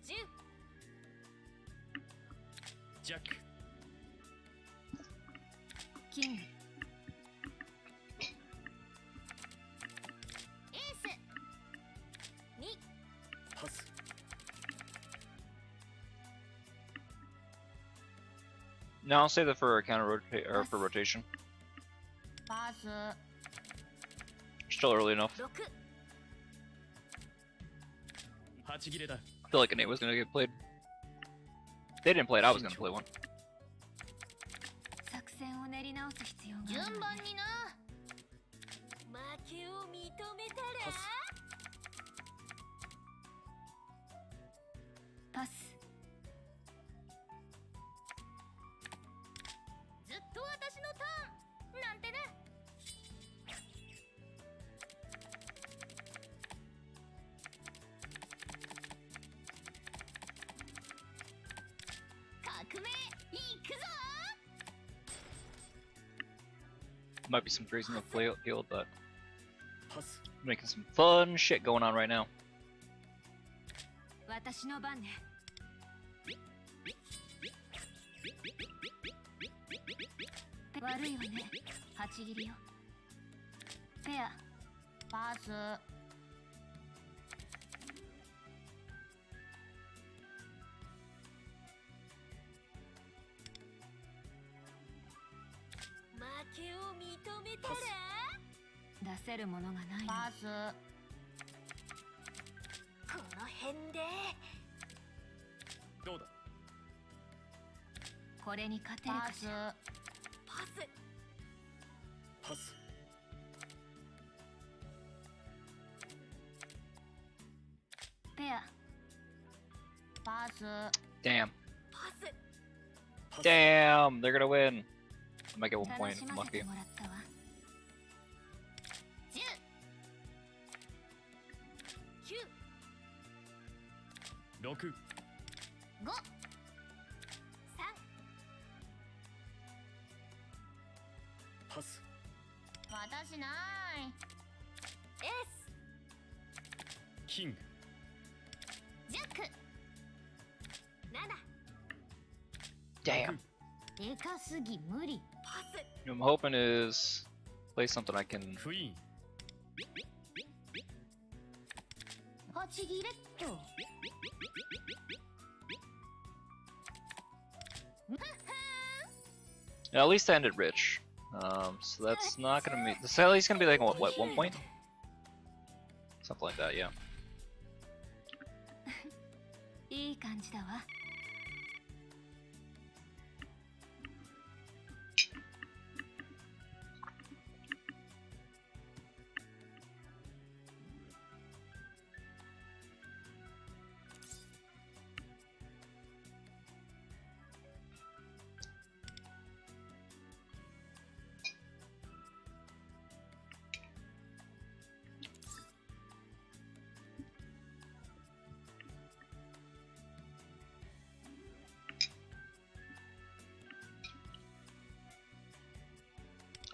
10、 ジャック。キング、エース。2。パス。 No, I'll save that for a counter rotate or for rotation. パス。 Still early enough. 6。 8切れだ。 I feel like an 8 was gonna get played. They didn't play it, I was gonna play one. 作戦を練り直す必要がある順わね。番にな。負けを認めたパス。パス。ずっと私のターンなんてね。革命いくぞ。 Might be some trees in the field, but パス。 making some fun shit going on right now. 私の番ね。悪いわね。8切りよ。ペア。パス。負けを認めたら出せるものがないの。パス。この辺でどうだ。これに勝てるパス。かしら。パス。パス。ペア。パス。 Damn. パス。パス。 Damn, they're gonna win. I might get 1楽 point. し I'm ませて lucky. もらったわ。 10。 9。 6。 5。 3。 パス。私ない。エース。キング。ジャック。 7。 Damn. でかすぎ無理。パス。 What I'm hoping is play something I can. クイーン。 8切れっと。 At least I ended rich. So that's not gonna be. This at least gonna be like what 1 point? Something like that, yeah. いい感じだわ。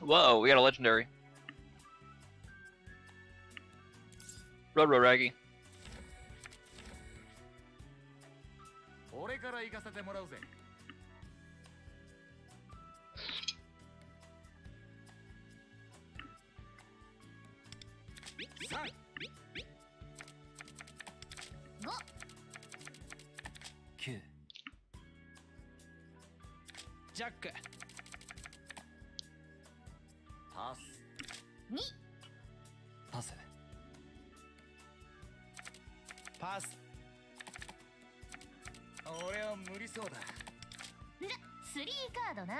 Whoa, we got a legendary. Road Raggy. 俺から行かせてもらうぜ。3。 5。 9。ジャック。パス。 2。 パス。パス。俺は無理そうだ。じゃ3カードな。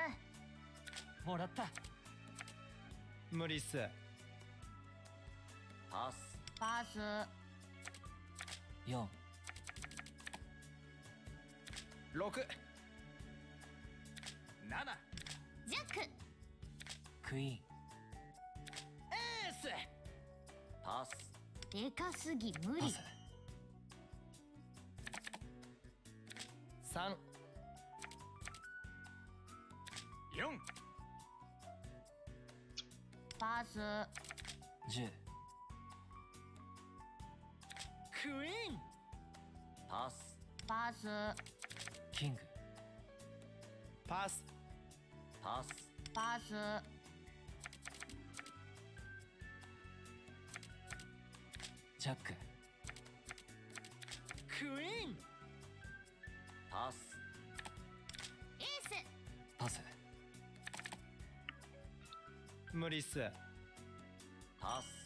もらった。無理っす。パスパス。4、6、7、ジャック。クイーン、エースパスでかすぎ無理。パス、 3、4、パス。 10、クイーンパスパス。キング、パスパスパス。ジャック、クイーンパスエース。パス、無理っすパス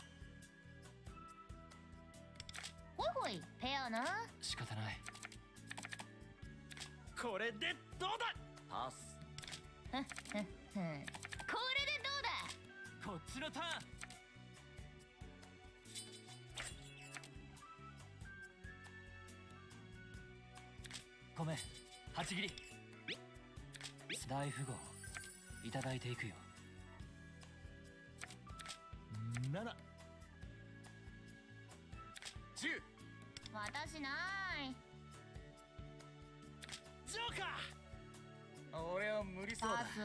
ほいほいペアな。仕方ない。これでどうだパスふんふんふん。これでどうだ。こっちのターン。ごめん、8切り。大富豪いただいていくよ。7、10、私ない。ジョーカー俺は無理そうだパス。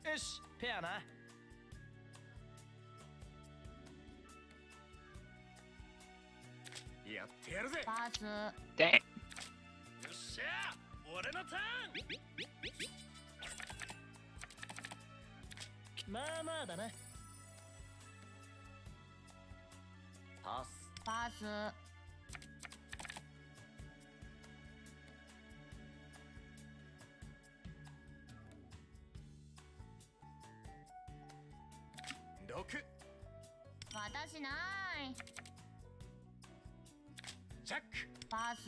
よしペアなやってやるぜパス。 Dang. よっしゃ俺のターンまあまあだなパスパス。6、私ない。ジャックパス。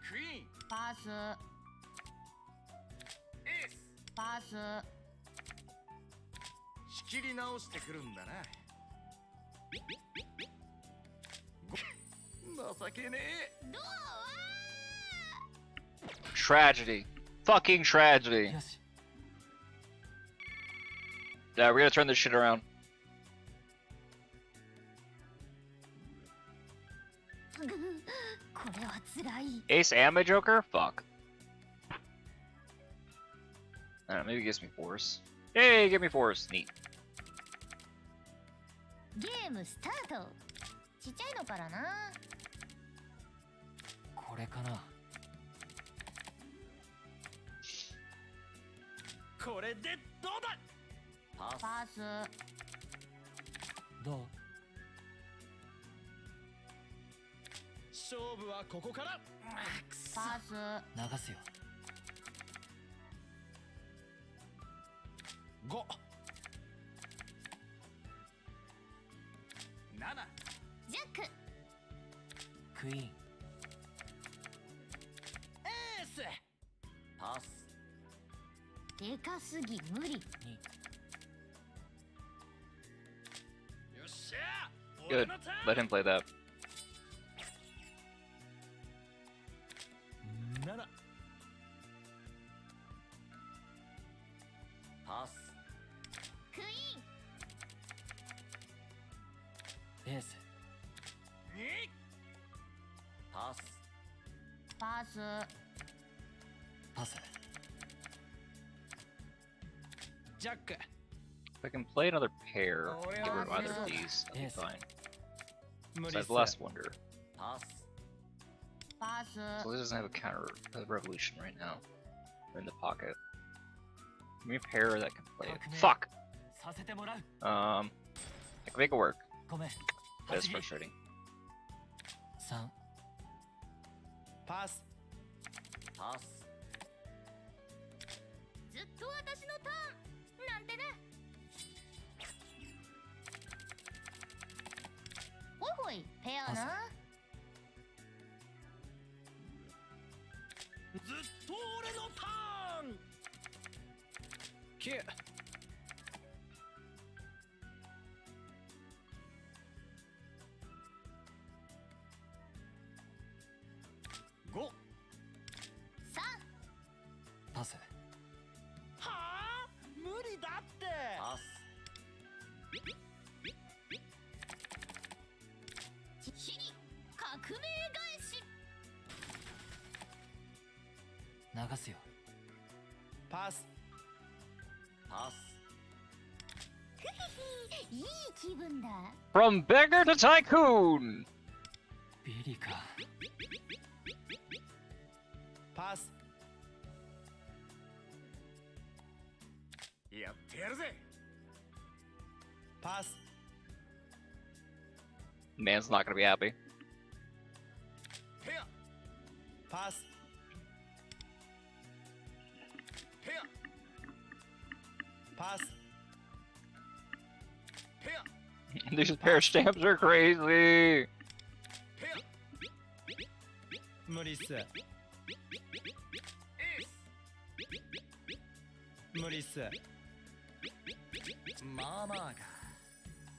クイーンパス。エースパス。仕切り直してくるんだな情けねえどう Tragedy. Fucking tragedy. よし、 Yeah, we're gonna turn this shit around. これは辛い。 Ace and my Joker? Fuck. I don't know, maybe it gives me force. Hey, give me force. Neat. ゲームスタート。ちっちゃいのからな。これかな。これでどうだパスパス。どう？勝負はここからくそパス。流すよ。5、7、ジャック。クイーン、エースパスでかすぎ無理。よっしゃ Good. Let him play that. 7、パスクイーン。エース、 2、パスパス。パス、ジャック If I can play another pair, Oh, get yeah, rid of either yeah. of these, I'll be Yes. fine. 無 So 理 I っ have す Last Wonder. パスパス。 So this doesn't have a counter a revolution right now. In the pocket. Give me a pair that can play it. Fuck! させてもらう。 I can make it work. ごめん。 That 8 is 切り。 frustrating. 3、パスパスずっと私のターンなんてね。ほいほいペアな。ずっと俺のターン10 5 3パスはあ無理だってパス死に革命返し流すよパスパスいい気分だ From beggar to tycoon! ビリかパスやってやるぜパス Man's not gonna be happy. ヘアパスヘアパスヘア These pair of stamps are crazy! ヘア無理っすエース無理っすまあまあか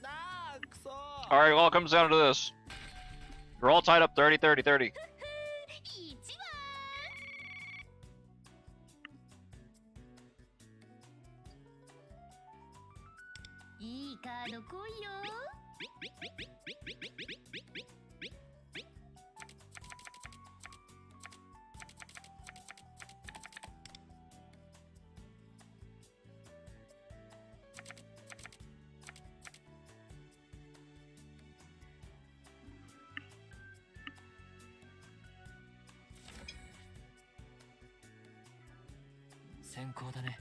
あーくそ Alright, well, it comes down to this. We're all tied up 30, 30, 30. 一番いいカード来いよ先行だね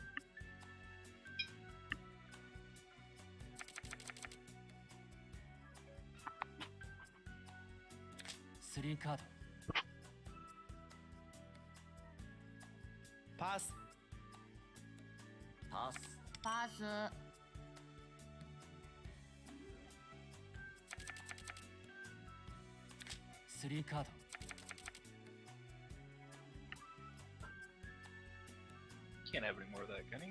3カードパスパスパス3カード Can't have any more of that, can he?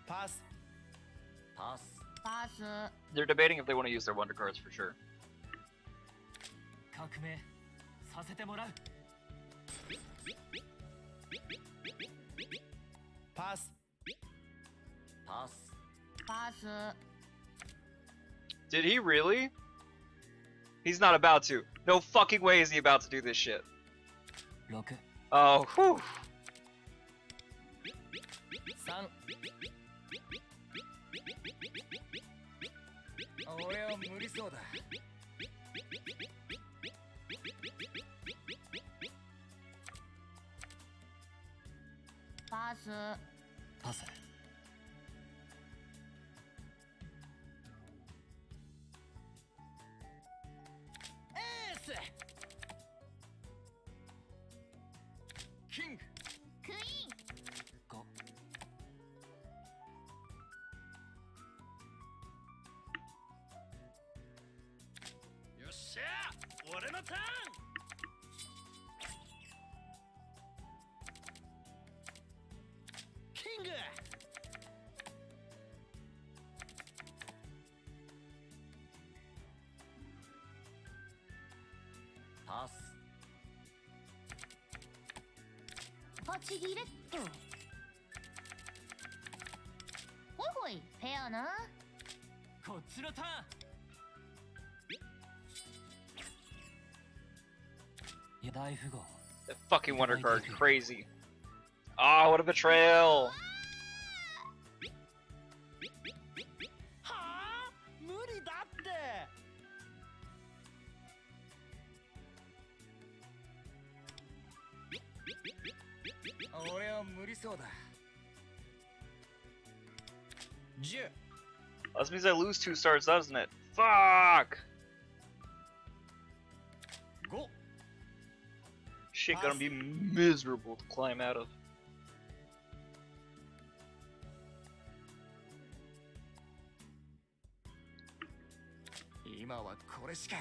Pass. Pass. パス They're debating if they want to use their wonder cards for sure. 革命させてもらう Pass. Pass. パス Did he really? He's not about to. No fucking way is he about to do this shit. 6 Oh, whew. 3俺は無理そうだパスパスエースキングクイーン5よっしゃ俺のターンキングパスパチギレットほいほいフェアなこっちのターンいや大富豪 That fucking wonder card, crazy. Ah, what a betrayal! はあ無理だって俺は無理そうだ10 That means I lose 2 stars, doesn't it? Fuck! 5 Shit gonna be miserable to climb out of. 今はこれしか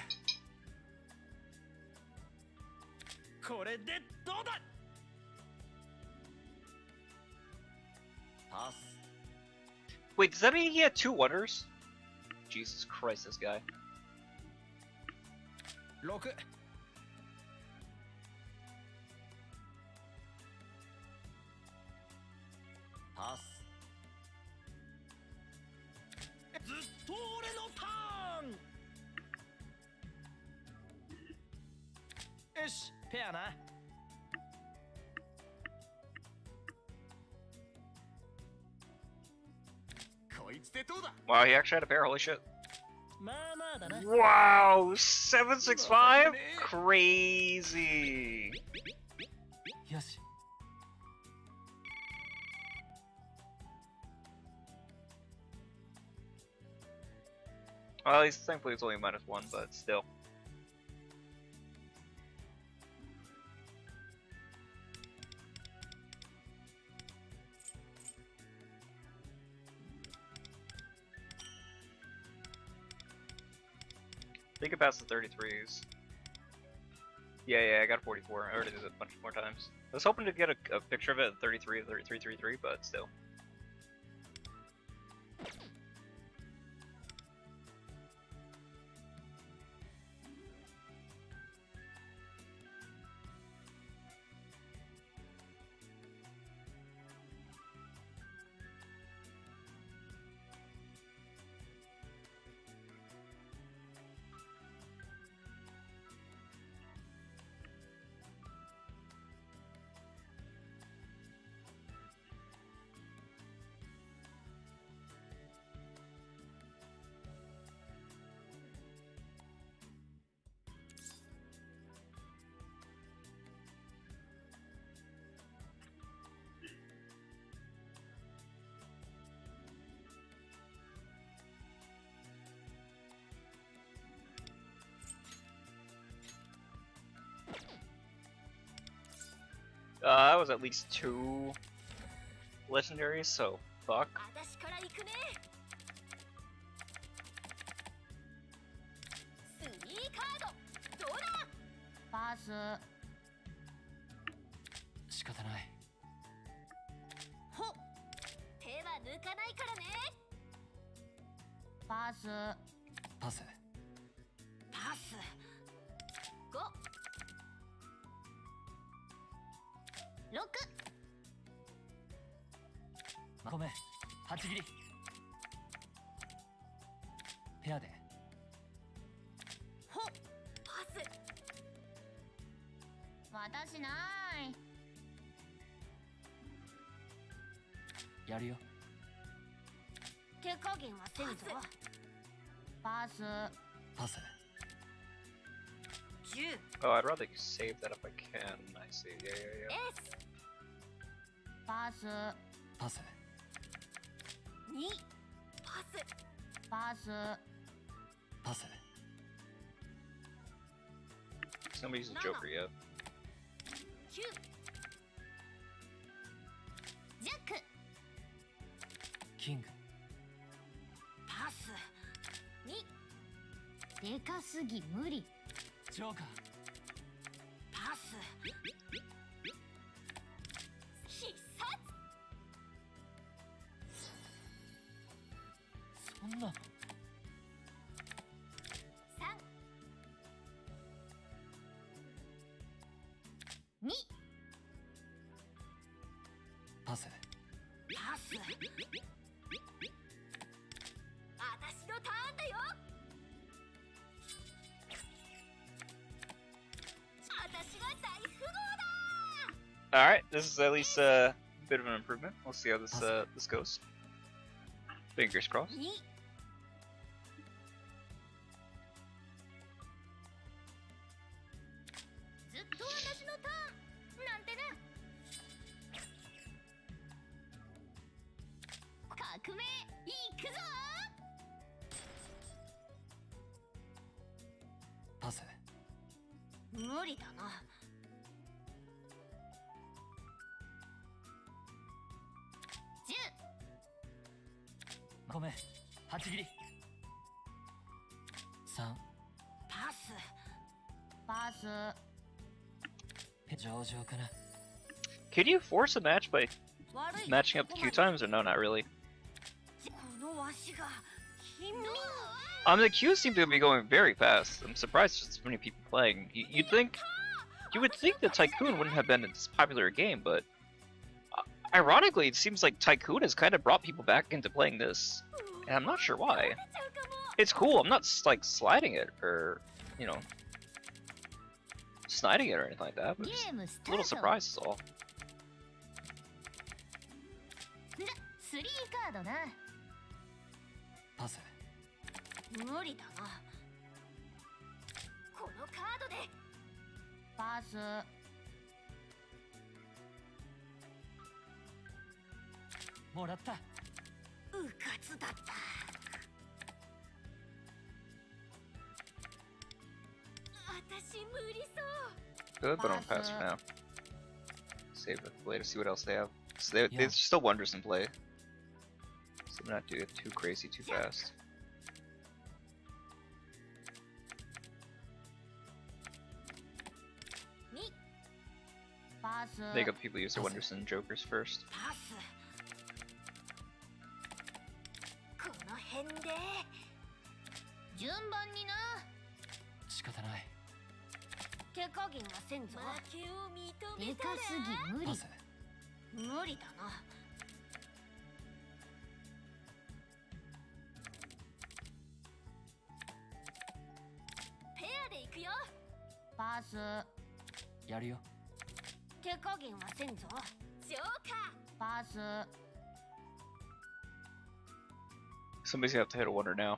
これでどうだパス Wait, does that mean he had 2 wonders? Jesus Christ, this guy. 6パスずっと俺のターンよしペアな こいつでどうだ Wow, he actually had a pair, holy shit. まあまあだな Wow, 765? Crazy. よし Well, at least thankfully it's only -1, but still. They could pass the 33s. Yeah, I got a 44. I already did it a bunch more times. I was hoping to get a picture of it at 33, 33, 33, but still. That was at least 2 legendaries, so fuck. 私から行くねスリーカードどうだパス仕方ないほっ手は抜かないからねパスパスパス5 6ごめん8切りペアでほっパス私ないやるよ手加減はせんぞパスパス10 Oh, I'd rather save that if I can. I see. Yeah. S パスパス2パスパスパス Somebody used a Joker yet. 9ジャックキングパス2でかすぎ無理ジョーカーパス必殺そんなの3 2パスパス私のターンだよ私が大富豪だ All right, this is at least a bit of an improvement. We'll see how this goes. Fingers crossed. 2ずっと私のターンなんてな革命いくぞパス無理だなごめん8切り3パスパス上々かな Can you force a match by Matching up the queue times or no, not really. このわしが君 The queues seem to be going very fast. I'm surprised there's so many people playing. You would think that Tycoon wouldn't have been as popular a game, but ironically, it seems like Tycoon has kind of brought people back into playing this, and I'm not sure why. It's cool. I'm not like sliding it or, you know, sniding it or anything like that. But just ゲームス a タ little ート surprise is all. 3カードな。パス。無理だな。このカードでパス。もらった。うかつだった。私無理そう。 Good, but I'm pass for now. Save it for later. See what else they have. So there's still wonders in play. So not do it too crazy too fast. パス。 Make up people use their wonders and jokers first. パス。この辺で順番にな。仕方ない。手加減はせんぞ。負けを認めたらでかすぎ無理パ。ス。無理だな。ペアで行くよ。パス。やるよ。手加減はせんぞ。ジョーカパス。 Somebody's gonna have to hit a wonder now.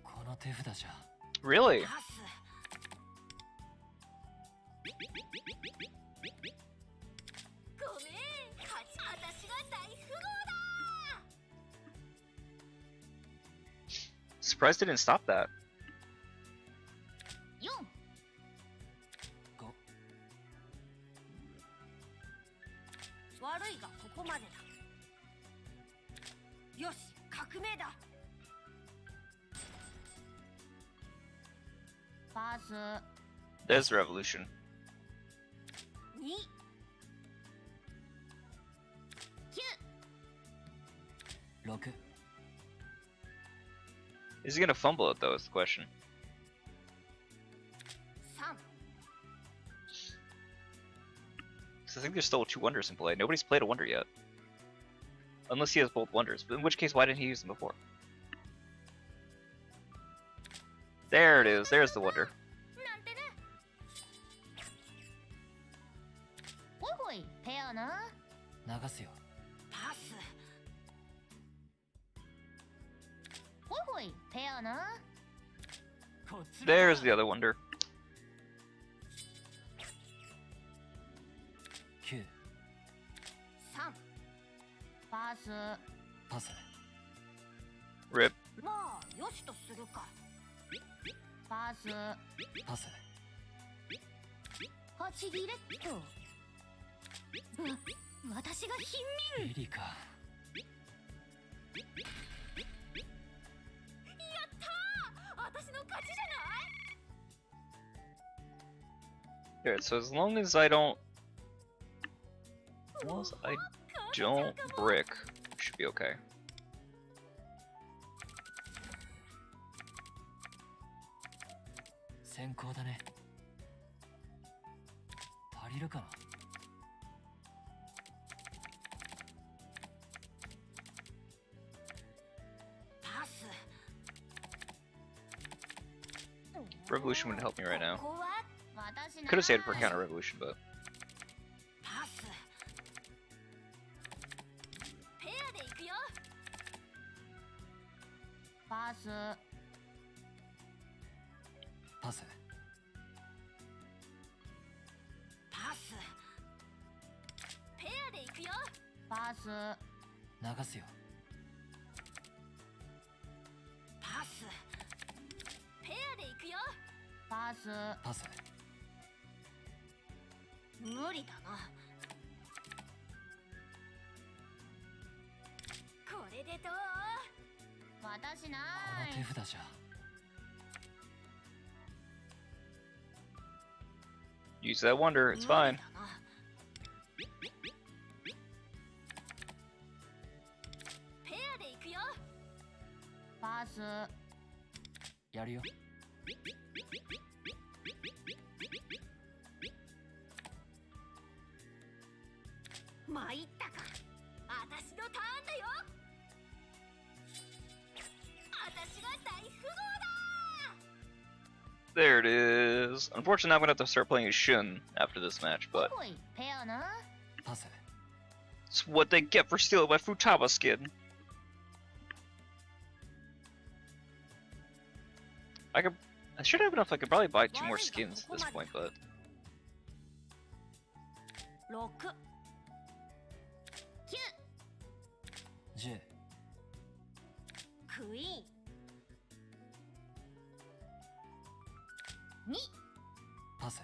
この手札じゃ。Really? ー。パス。ごめん。私が大富豪だ。 Surprised they didn't stop that. 4。 5。悪いがここまでだ。よし、革命だ。パス。 There's the revolution. 2。 6。 Is he gonna fumble it though? Is the question. 3。 So I think there's still 2 wonders in play. Nobody's played a wonder yet. Unless he has both wonders, but in which case, why didn't he use them before? There it is. There's the wonder. なんてね。ほいほいペアな。流すよ。パス。ほいほいペアな。こっちだ。 There's the other wonder. 9。 3。パス。パス。 Rip. まあよしとするか。パス。パス。8切れっと。私が貧民。エリか。私の勝ちじゃない。 Alright, so as long as I don't brick, we should be okay. 先行だね。足りるかな。パス。 Revolution wouldn't help me right now. ここは私な。 Could have saved for counter revolution, but パス。ペアで行くよ。パス。パス。パス。ペアで行くよ。パス。流すよ。パス。ペアで行くよ。パス。パス。無理だな。これでどう？私なこのい。手札じゃ。 use that wonder, it's fine. パス。やるよ。参ったか。私のターンだよ。私が大富豪だ。 There it is. Unfortunately, I'm gonna have to start playing as Shun after this match, ほい but ほいペアな。パス。 it's what they get for stealing my Futaba skin. I should have enough. I could probably buy 2 more skins at this point, but 6。 10。クイーン。 2。パス。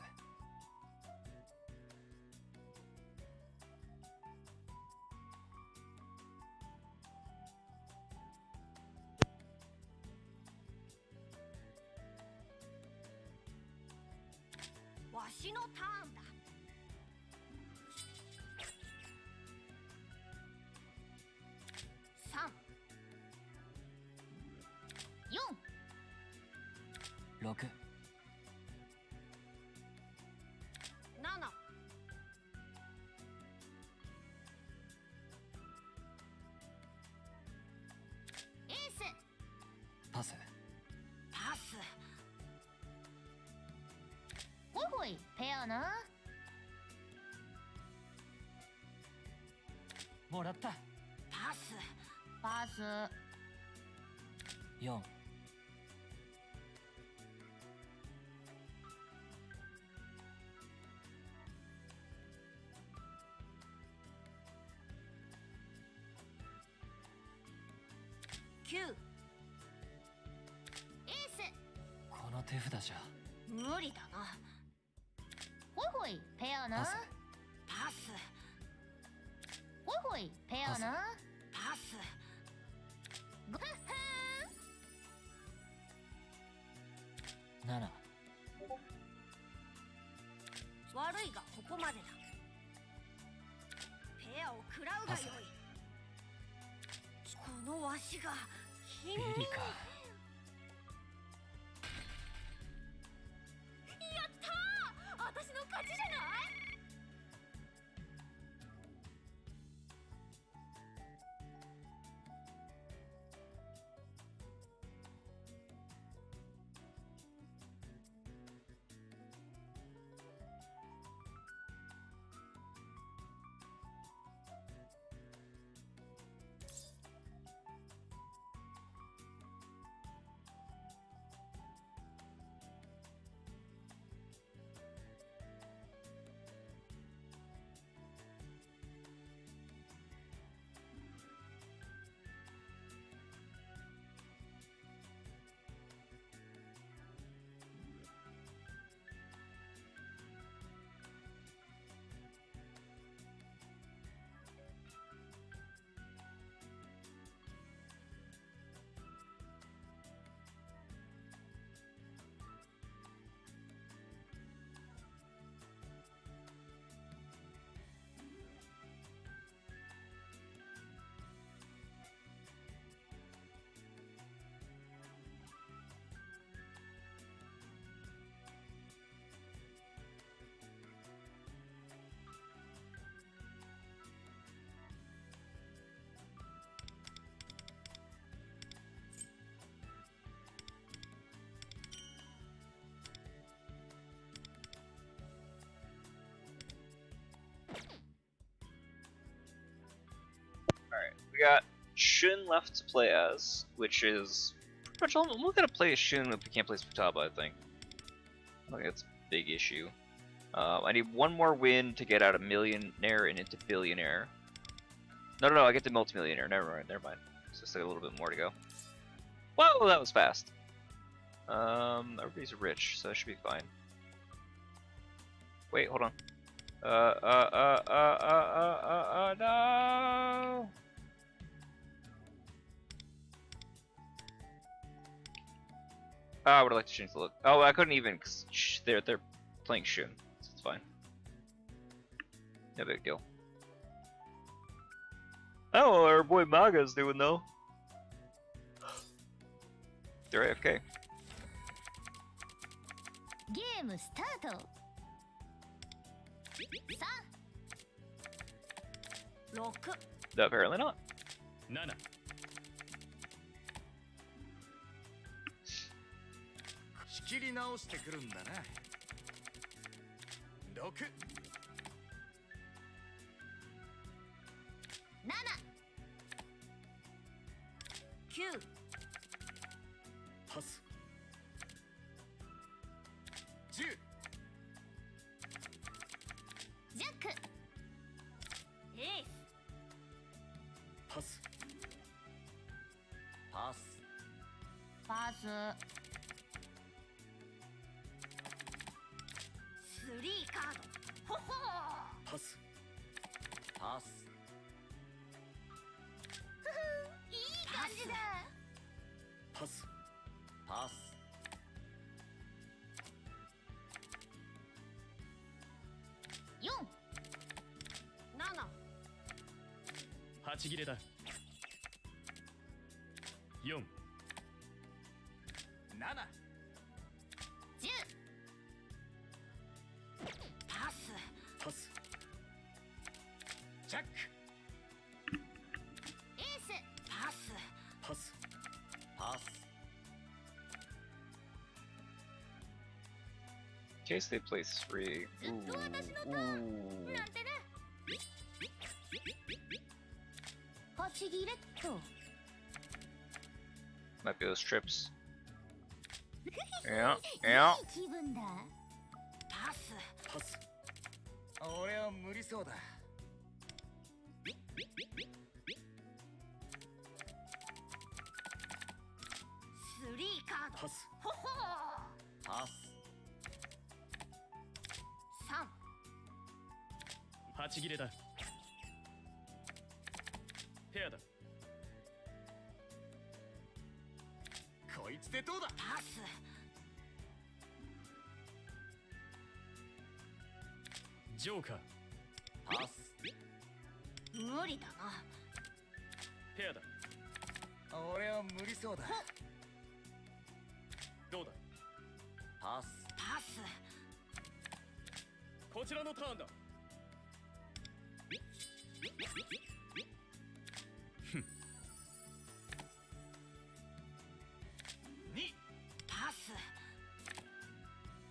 わしのターンだ。 3。 4。 6。 7。 エース。パス。パス。 ほいほいペアな。もらった。パス。パス。 4。 9。 エース。 この手札じゃ。 無理だな。 ほいほいペアな。パス。パス。 ほいほいペアな。パス。ごはっ7。 悪いがここまでだ。ペアを食らうがよい。このわしが貧ビリか。やったー、私の勝ちじゃない。we got Shun left to play as, which is pretty much all. I'm gonna play as Shun if we can't play as Futaba, I think. I think that's a big issue. I need 1 more win to get out of millionaire and into billionaire. No, I get to multimillionaire. Never mind. It's just like a little bit more to go. Whoa, that was fast. Everybody's rich, so that should be fine. Wait, hold on. No! I would like to change the look. Oh, I couldn't even, cause they're playing Shun, so it's fine. No big deal. Oh, our boy Maga's doing though. They're AFK. ゲームスタート。6 Apparently not. 7仕切り直してくるんだな。6 9 パス。10 ジャック。エースパス。パスパス。3カードほほーパス。パスいい感じだ。パス。パス4 7 8切れだ4 7 10 パスパス。ジャック。エース。パスパス。パス In case they play 3. ずっと私のターン。なんてね。8切れっと。 Might be those trips. Yeah, yeah. いい気分だ。パスパス。俺は無理そうだ。3カードパス。ほほパスー3 8切れだペアだこいつでどうだ。パスジョーカーパス無理だなペアだ俺は無理そうだ。どうだパスパスこちらのターンだ2 パス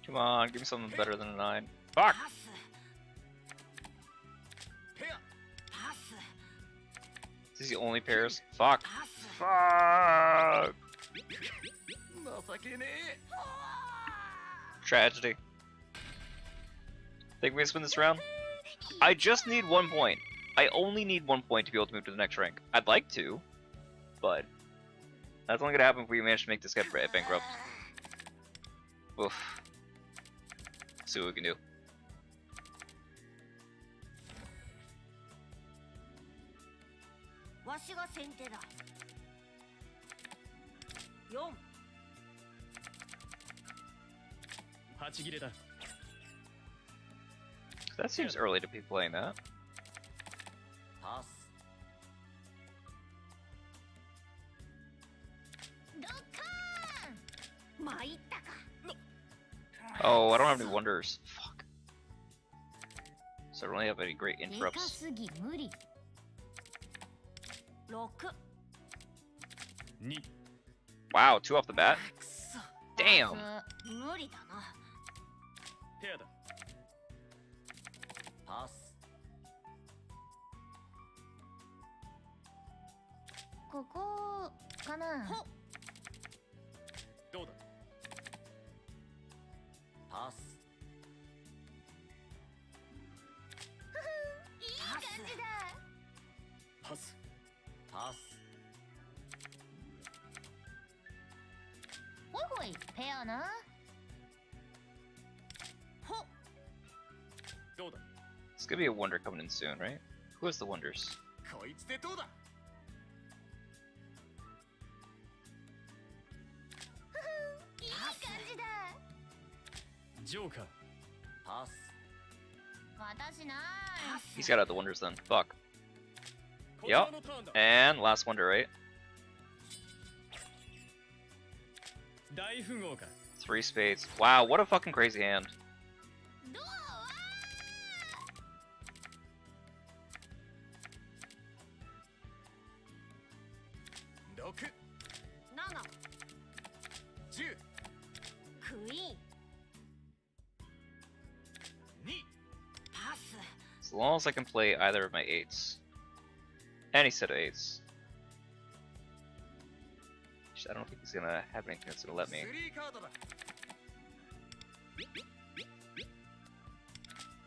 Come on, give me something better than a 9. Fuck! パスペア。パス These are the only pairs? Fuck! パス Fuck! 情けねえ。 Tragedy. Think we can win this round? I just need 1 point. I only need 1 point to be able to move to the next rank. I'd like to, but that's only gonna happen if we manage to make this guy bankrupt. Oof. See what we can do. わしが先手だ4 8切れだ That seems early to be playing that. パスドッカーン。参ったか Oh, I don't have any wonders. Fuck. So I don't really have any great でか interrupts. すぎ無理。 6 2 Wow, 2 off the bat? くそ Damn! 無理だなペアだパスここかな。どうだパスいい感じだ。パス。パスほいほいペアな。ほどうだ It's gonna be a wonder coming in soon, right? Who has the wonders? こいつでどうだ。いい感じだ。ジョーカーパス私なパス He's got out the wonders then. Fuck. こちらのターンだ And last wonder, right? 大富豪か。 3 spades. Wow, what a fucking crazy hand. どうわ6 7 10クイーン2パス As long as I can play either of my 8s. Any set of 8s. I don't think he's gonna have anything that's gonna let me. 3カードだ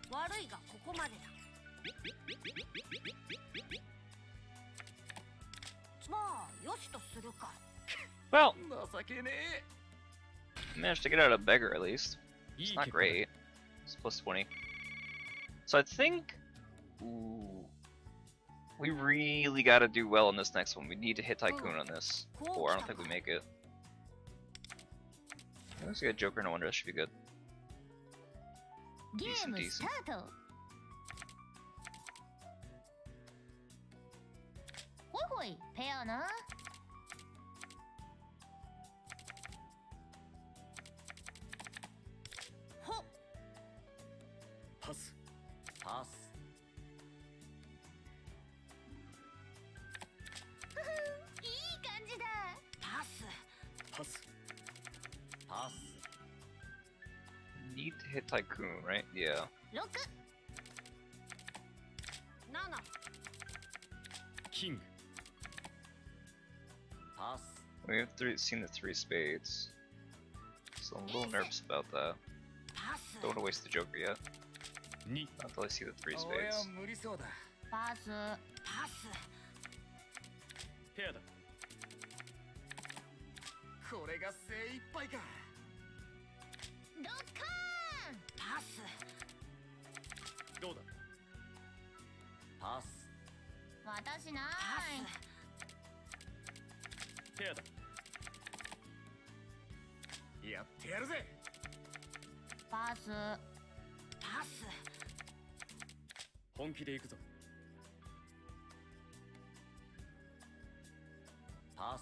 悪いがここまでだまあよしとするか Well, 情けね managed to get out a beggar at least. い It's い not 結果だ。 great. It's plus 20. So I think... Ooh. We really gotta do well in this next one. We need to hit Tycoon on this. Or I don't think we make it. Let's get Joker, no wonder that should be good. ゲームスタートほいほいペアなほっパス。パスいい感じだパスパス。パス Need to hit Tycoon, right? Yeah. 6 7キング。パス We've seen the 3 spades. So I'm a little nervous about that. パス Don't want to waste the Joker yet. 2。 Not until I see the 3俺は spades. 無理そうだパスパスペアだ。これが精一杯かドッカーンパスどうだ。パス私ないペアだ。やってやるぜパスパス本気で行くぞ。パス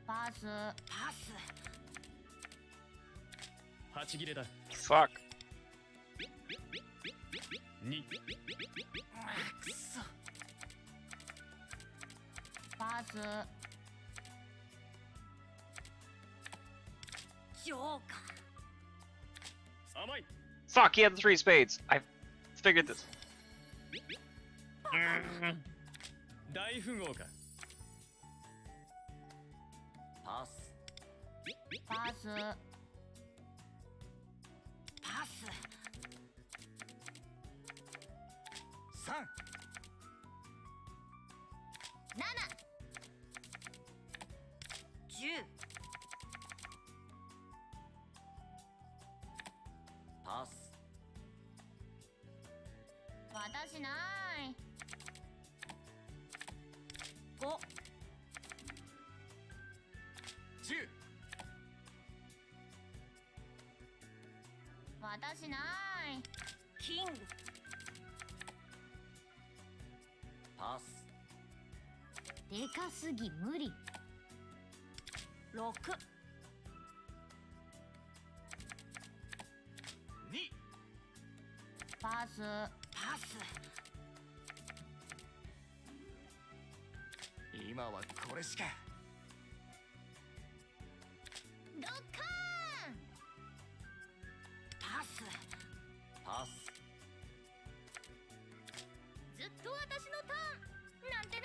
パスパス8切れだ。 Fuck! 2。くそパスジョーカー甘い。 Fuck, he had the 3 spades! I figured this. 大富豪か。パスパスパス3 7 10パス私ない5 10私ないキングパスでかすぎ無理6 2パスパス今はこれしかドッカーンパスパスずっと私のターンなんてね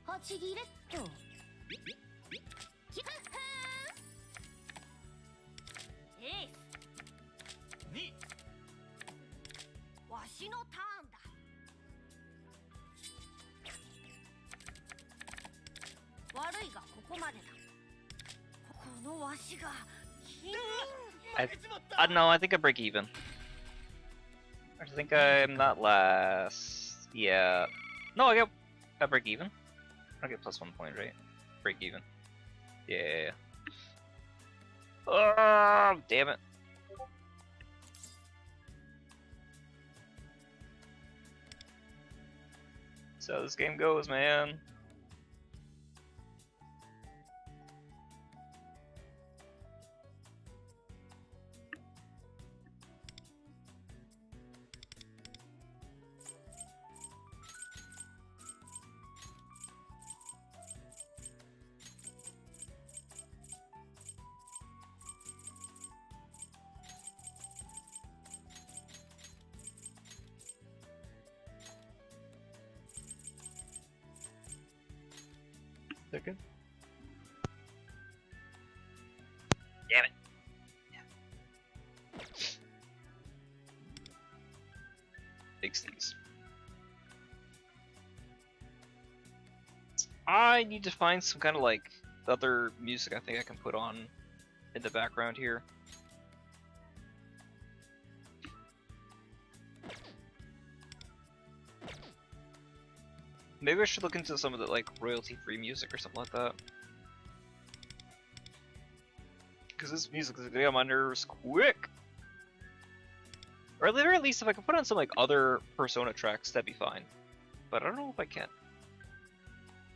8切れっとキハッハーエース2わしのターンだ悪いがここまでだこのわしがキング No, I think I break even. I think I'm not last. Yeah. No, I break even. I get plus 1 point, right? Break even. Yeah. Oh, damn it. That's how this game goes, man. Second. Damn it. Fix these. I need to find some kind of like other music I think I can put on in the background here. Maybe I should look into some of the like royalty-free music or something like that. Because this music is getting on my nerves quick. Or at the very least, if I could put on some like other Persona tracks, that'd be fine. But I don't know if I can.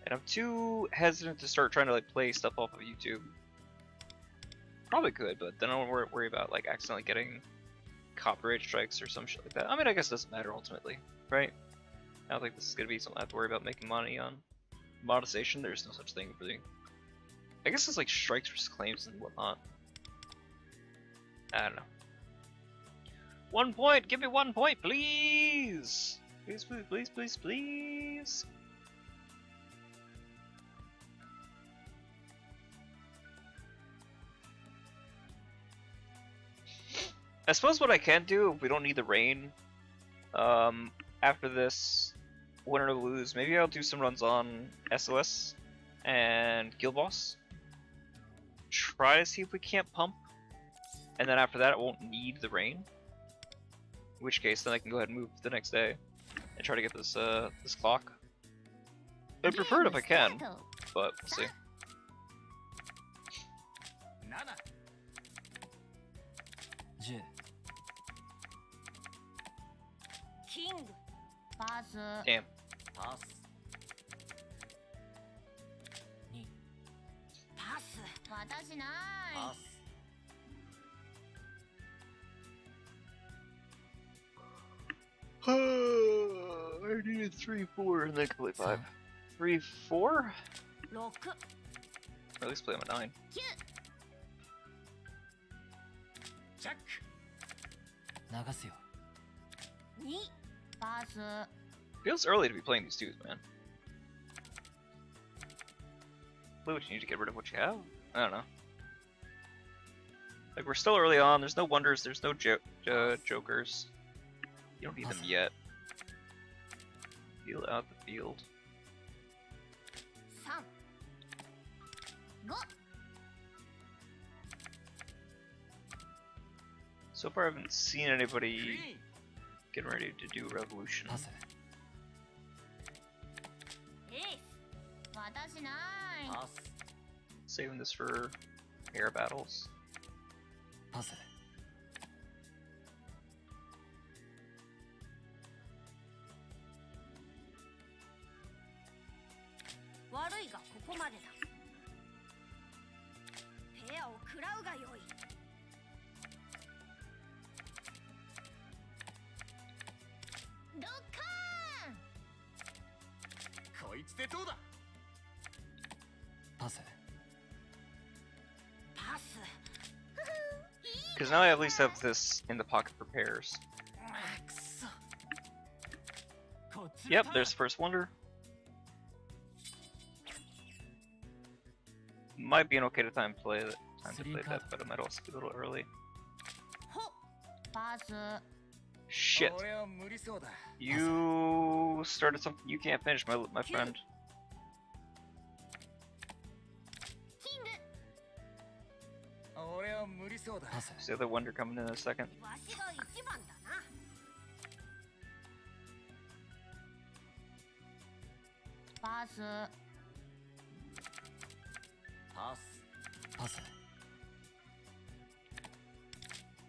And I'm too hesitant to start trying to like play stuff off of YouTube. Probably could, but then I don't worry about like accidentally getting copyright strikes or some shit like that. I mean, I guess it doesn't matter ultimately, right? I don't think this is gonna be something I have to worry about making money on. Monetization, there's no such thing for the. I guess it's like strikes versus claims and whatnot. I don't know. 1 point! Give me 1 point, please! Please, please, please, please, please! I suppose what I can do, if we don't need the rain, after this, win or lose, maybe I'll do some runs on SOS and Guild Boss. Try to see if we can't pump, and then after that it won't need the rain. In which case, then I can go ahead and move the next day and try to get this this clock. I'd prefer it if I can, but we'll see. 10 キングパス Damn. パス2パス私なパいス I needed 3, 4, and then complete 5. 3, 4? 6 Or at least play them at 9. チャック流すよ2パス Feels early to be playing these twos, man. Would you need to get rid of what you have? I don't know. Like, we're still early on, there's no wonders, there's no jokers. You don't need them yet. Feel out the field. 3 5 So far I haven't seen ク anybody リーン getting ready to do Revolution. パスエース私ないパス Saving this for air battles. パス悪いがここまでだペアを食らうがよいドッカーンこいつでどうだパスパス Because now I at least have this in the pocket for pairs. くそこっち Yep, there's first wonder. Might be an okay time to play that, but it might also be a little early. ほパス Shit. 俺は無理そうだ You started something you can't finish, my friend. キング俺は無理そうだパス See the other wonder coming in a second. わしが一番だなパスパスパス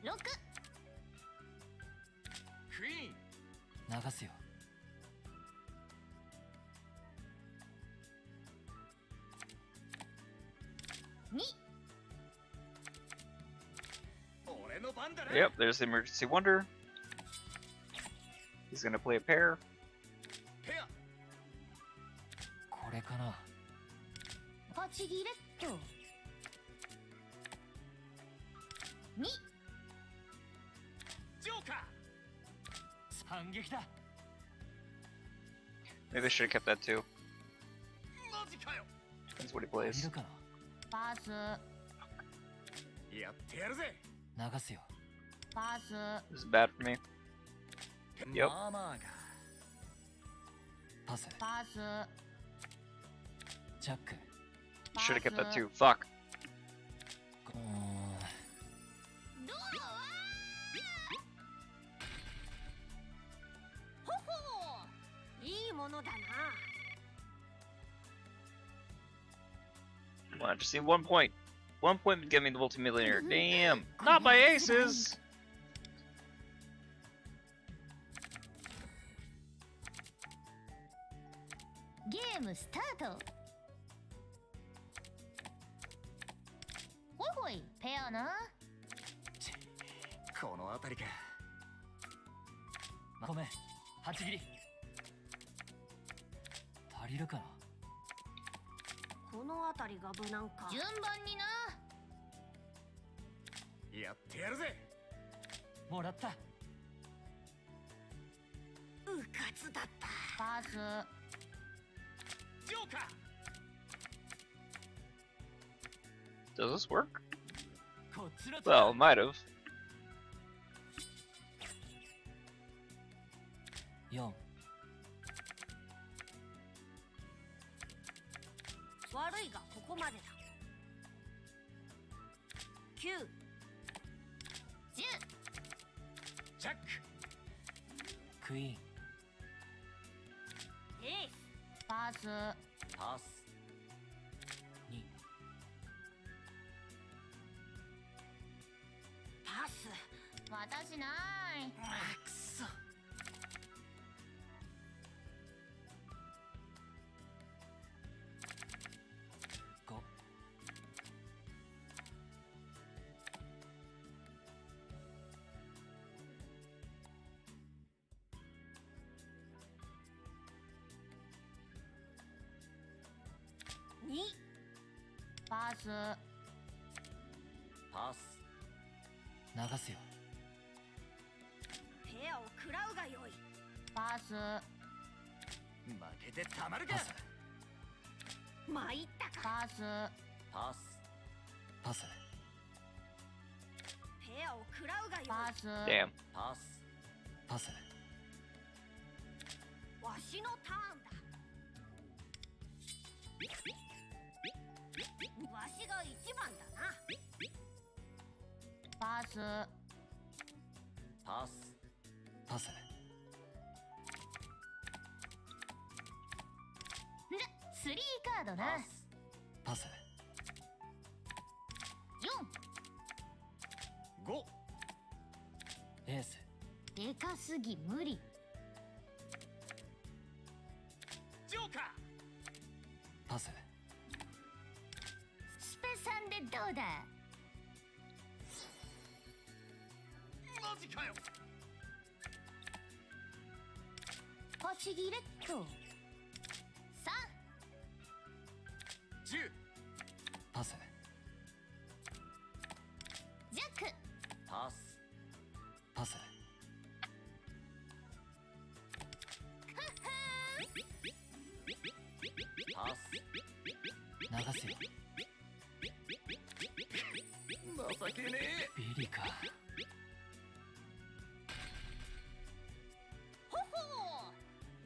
6クイーン流すよ2俺の番だな Yep, there's the emergency wonder. He's gonna play a pair. ペアこれかなパチギレット2ジョーカ反撃だ Maybe I should have kept that too. ーマジかよ That's what he 足 plays. りるかな。パスやってやるぜ。流すよ。パス This is bad for me. Yep. まあまあか。パス。パスジャック。 Should have kept that too. Fuck. うーん。ドアはほほういいものだな Come on, just need 1 point. 1 point would get me the multimillionaire. Damn. Not my aces. ゲームスタート。ほいほいペアな。この辺りか。ごめん。8切り。足りるかな。この辺りが無難か順番にな。やってやるぜ。もらった。うかつだったパスジョーカ Does this work? こっちの Well, it might have. 4。悪いがここまでだ9 ー。ジャック。クイーン。エースパスパス。 2。パス私ない。あくそ。 5。2パスパス。流すよ。ペアを食らうがよいパス負けてたまるかパ。ス。参ったかパスパス。パス。ペアを食らうがよいパス Damn. パス。パス。わしのターンだわしが一番だなパスパス。パス。じゃ3カードな。パス。パス。 4。 5。エース。でかすぎ無理。ジョーカパス。スペ3でどうだ。ー。マジかよ。パチギレット。3。 10。パス。ジャック。パス。パス。パス。流すよ。情けねえ。ビリか。ほほ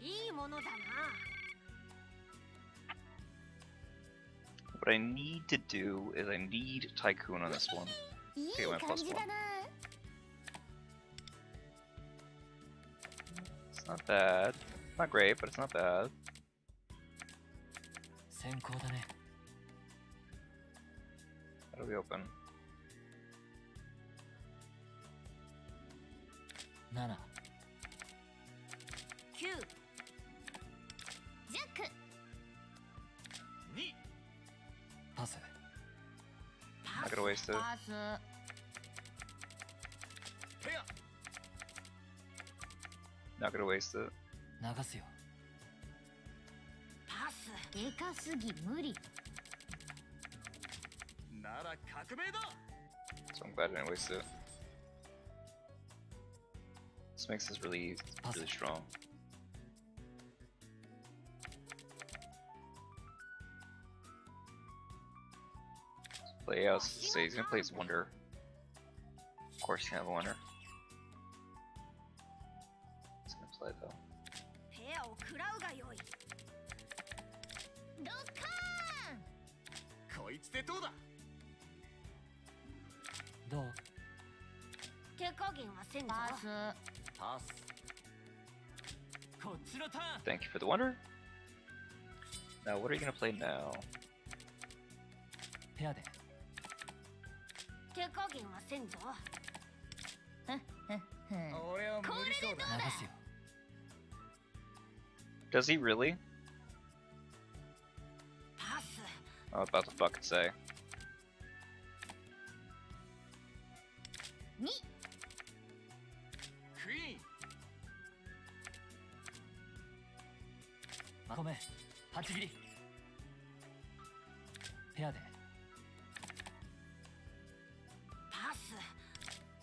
ういいものだな What I need to do is I need Tycoon on this one. いい Okay, my 感 plus じ one. だな。 It's not bad. Not great, but it's not bad. 先行だね。 How do we open? 7。 9ジャック。 2。パス。Not gonna waste it. パスペア。 Not gonna waste it. 流すよ。パスでかすぎ無理。なら革命だ。 So I'm glad I didn't waste it. This makes this really strong. 5。Play out. Say he's gonna play his Wonder. Of course, he can have a Wonder. He's gonna play though. ペアを食らうがよい。ドッカこいつでどうだ。どう？手加減はせんぞ。パス。パス。こっちのターン。 Thank you for the Wonder. Now, what are you gonna play now? ペアで。手加減はせんぞ。俺は無理そうだ。流すよ。 Does he really? パス。 I'm about to fucking say. 2。クイーン。ごめん。8切り。ペアで。パス。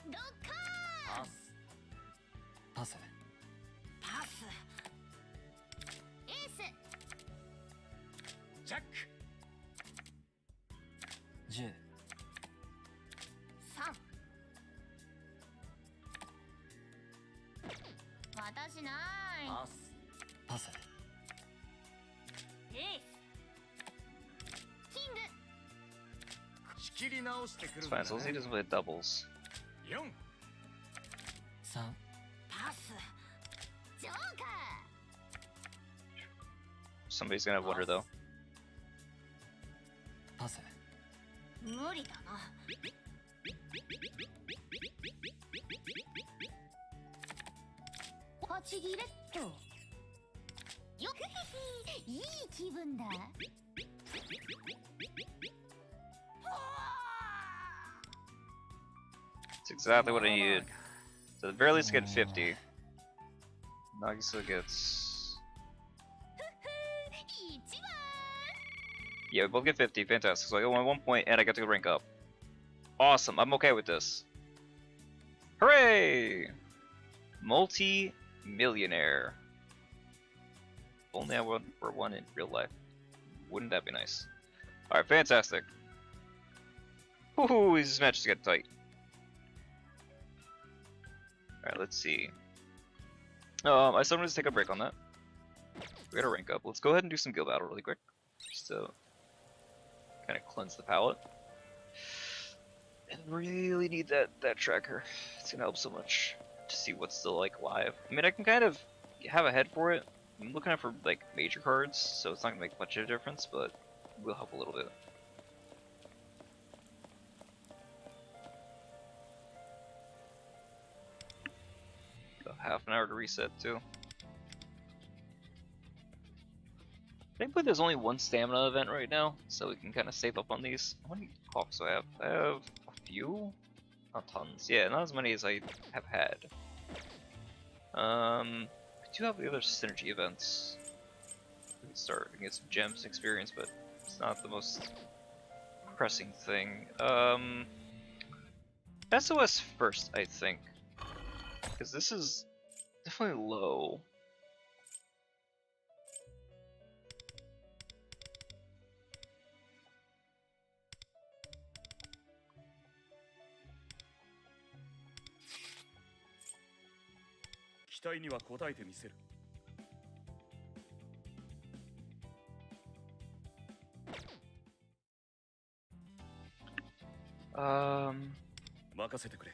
ドッカパス。パス。パス。ー。エース。ジャック。 10。 3。私ない。パス。パス。エーキング。仕切り直してくる It's んだ fine, な。 as long as he doesn't play doubles. 4。 3。パス。ジョーカ Somebody's gonna have Wonder though. パス。無理だな。ー。8切れっと。よっいい気分だ。 It's exactly what I needed. So at the very least get 50. Nagisa gets... 1番。 Yeah, we both get 50. Fantastic. So I got 1 point and I get to rank up. Awesome. I'm okay with this. Hooray! Multi-millionaire. If only I were one in real life. Wouldn't that be nice? Alright, fantastic. Woohoo! These matches get tight. Alright, let's see. I still want to take a break on that. We gotta rank up. Let's go ahead and do some guild battle really quick. Just to kind of cleanse the palate. And really need that tracker. It's gonna help so much to see what's still like live. I mean, I can kind of have a head for it. I'm looking out for like major cards, so it's not gonna make much of a difference, but it will help a little bit. About half an hour to reset too. Thankfully there's only one stamina event right now, so we can kind of save up on these. How many hawks do I have? I have a few? Not tons. Yeah, not as many as I have had. I do have the other synergy events. We can start and get some gems experience, but it's not the most pressing thing. SOS first, I think. Because this is definitely low. Um, 任せてくれ。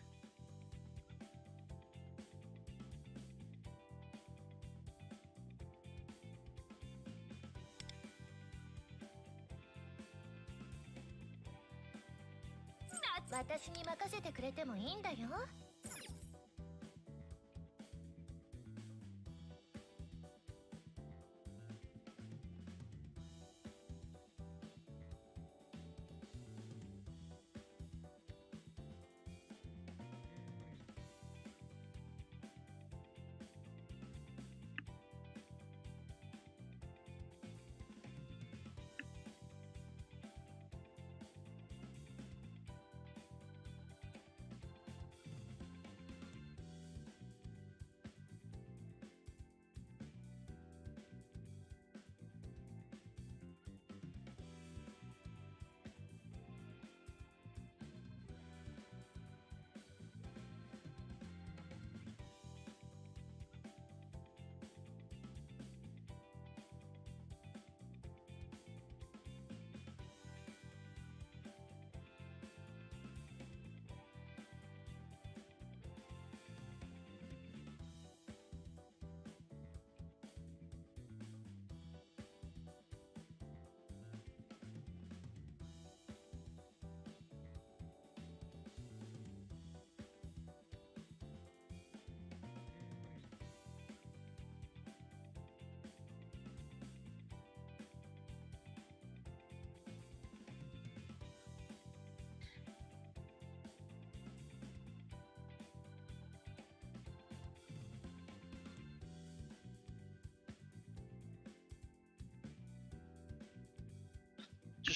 私に任せてくれてもいいんだよ。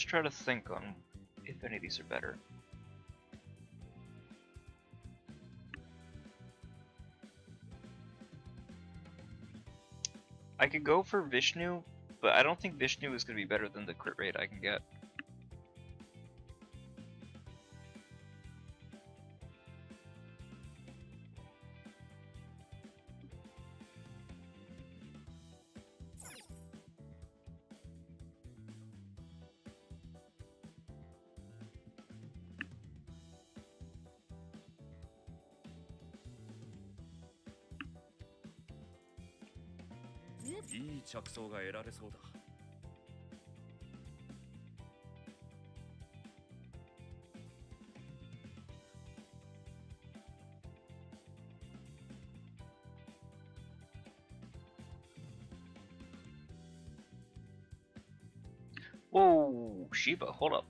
just try to think on if any of these are better. I could go for Vishnu, but I don't think Vishnu is going to be better than the crit rate I can get. Whoa, Shiva, hold up.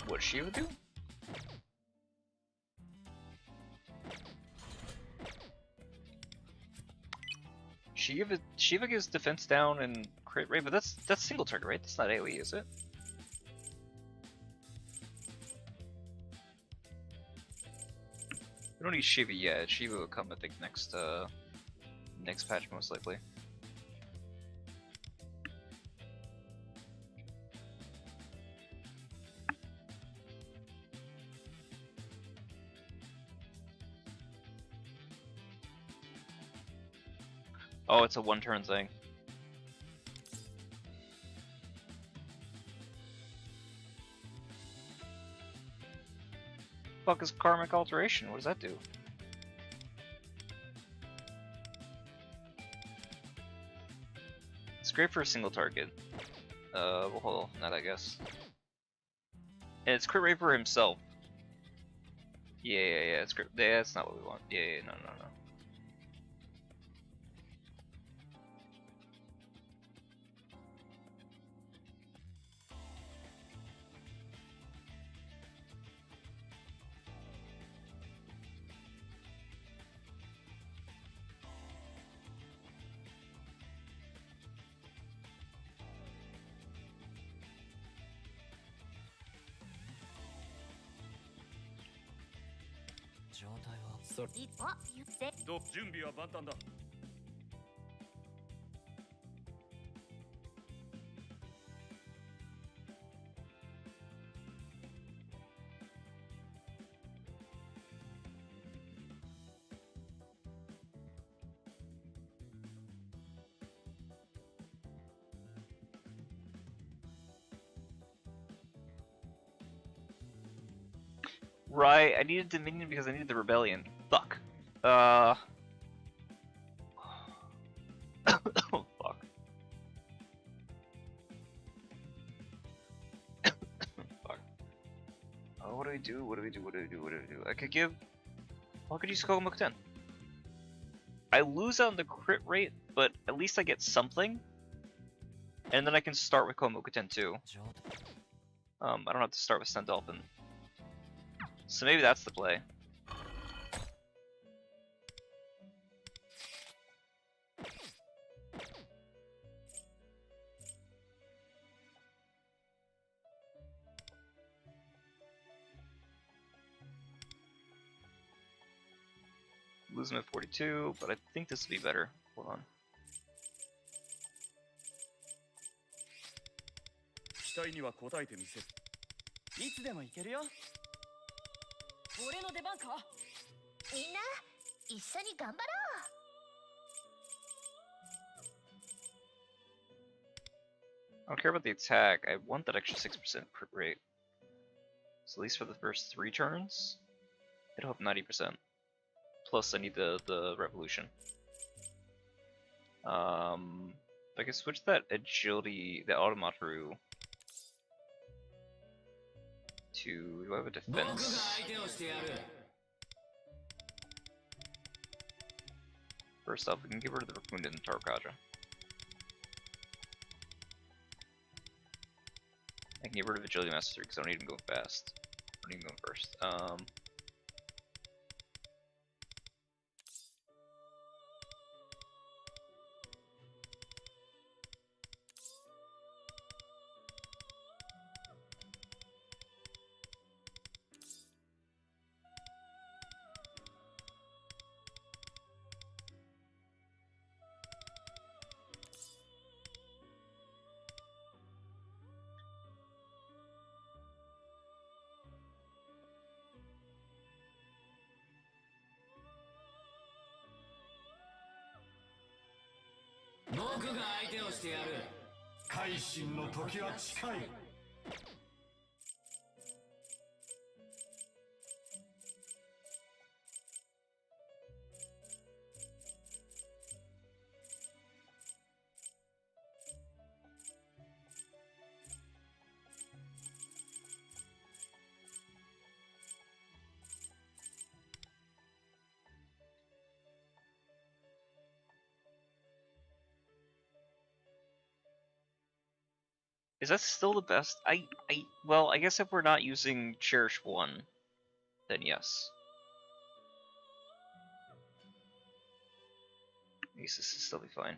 What Shiva do? Shiva gives defense down and crit rate, but that's single target, right? That's not AoE, is it? We don't need Shiva yet. Shiva will come, I think, next patch most likely. Oh, it's a one-turn thing. Fuck is Karmic Alteration? What does that do? It's great for a single target. Well, hold on, that I guess. And it's crit rate for himself. Yeah, it's crit. Yeah, that's not what we want. Yeah, no. Right, I needed Dominion because I needed the Rebellion. Fuck. Oh, fuck. Fuck. What do we do? I could give... I could use Kokomoku 10. I lose on the crit rate, but at least I get something. And then I can start with Kokomoku 10 too. I don't have to start with Send Dolphin. So maybe that's the play. Lose him at 42, but I think this would be better. Hold on. 期待には応えてみせる。いつでも行けるよ。俺の出番か。みんな一緒に頑張ろ I don't care about the attack. I want that extra 6% crit rate. So at least for the first 3 turns, it'll have 90%. Plus I need the revolution. I can switch that agility, the Automataru to... do I have a defense? First off, we can get rid of the Rakunda and Tarakaja. I can get rid of Agility Master 3 because I don't need him going fast. I don't need him going first. 僕が相手をしてやる。改心の時は近い。Is that still the best? Well, I guess if we're not using Cherish 1, then yes. I guess this will still be fine.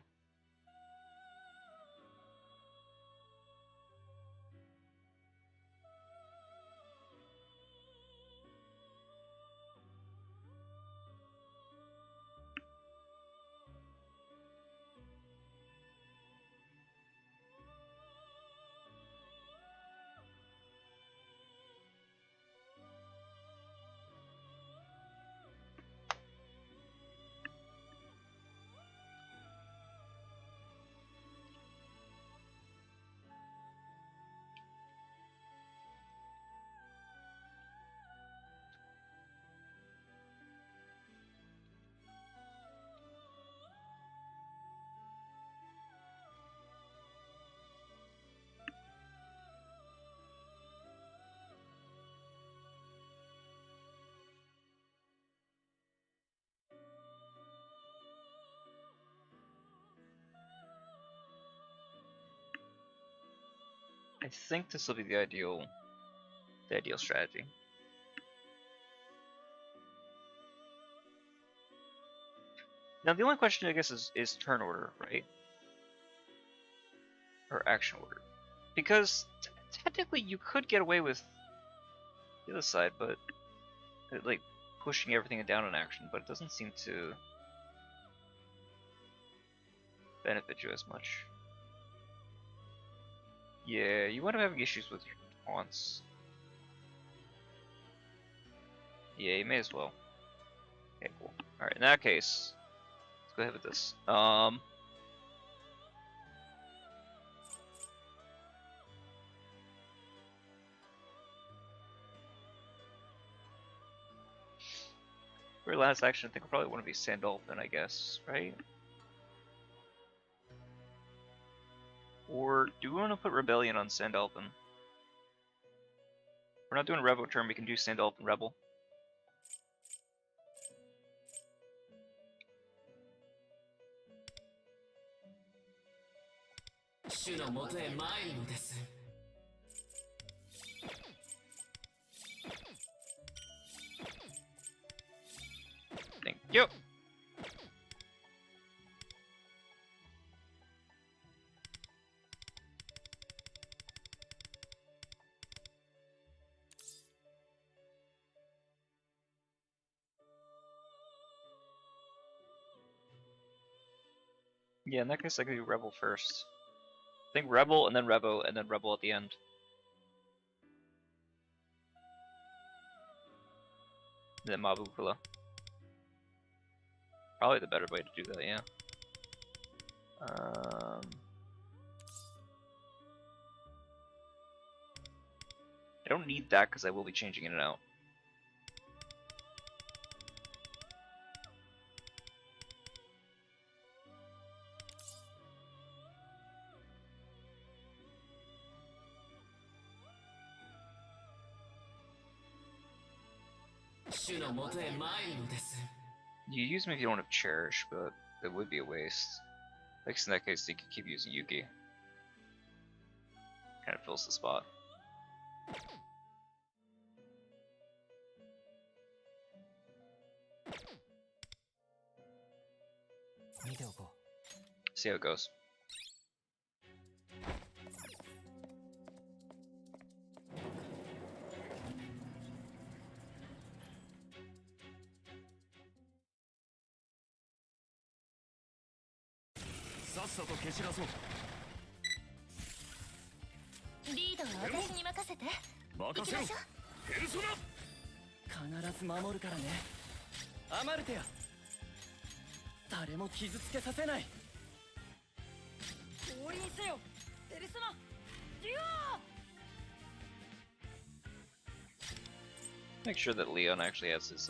I think this will be the ideal strategy. Now the only question I guess is turn order, right? Or action order. Because technically you could get away with the other side, but like pushing everything down in action, but it doesn't seem to benefit you as much. Yeah, you wind up having issues with your taunts. Yeah, you may as well. Okay, cool. Alright, in that case, let's go ahead with this. For last action, I think I probably want to be Sandalphon, I guess, right? Or do we want to put Rebellion on Sandalphon? We're not doing a Revo turn, we can do Sandalphon Rebel. Thank you. Yeah, in that case I could do Rebel first. I think Rebel and then Revo and then Rebel at the end. And then Mabukula. Probably the better way to do that, yeah. I don't need that because I will be changing in and out. You use me if you don't have Cherish, but it would be a waste. Like in that case, you could keep using Yuki. Kind of fills the spot. See how it goes. 降臨せよペルソナデュ Make sure that Leon actually has his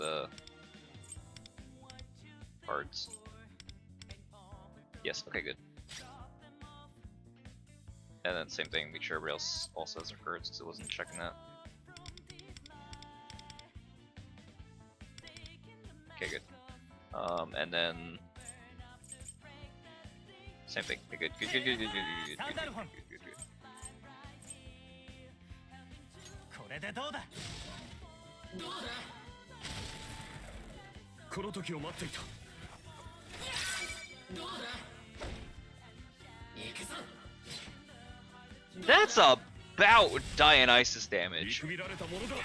cards. Yes, okay, good. And then same thing, make sure everybody else also has their cards because it wasn't checking that. Okay, good. And then same thing. Okay, good, good, good, good, good, good, good, good, good, good, good. これでどうだ。この時を待っていた。 That's about Dionysus damage. 見られたものだ。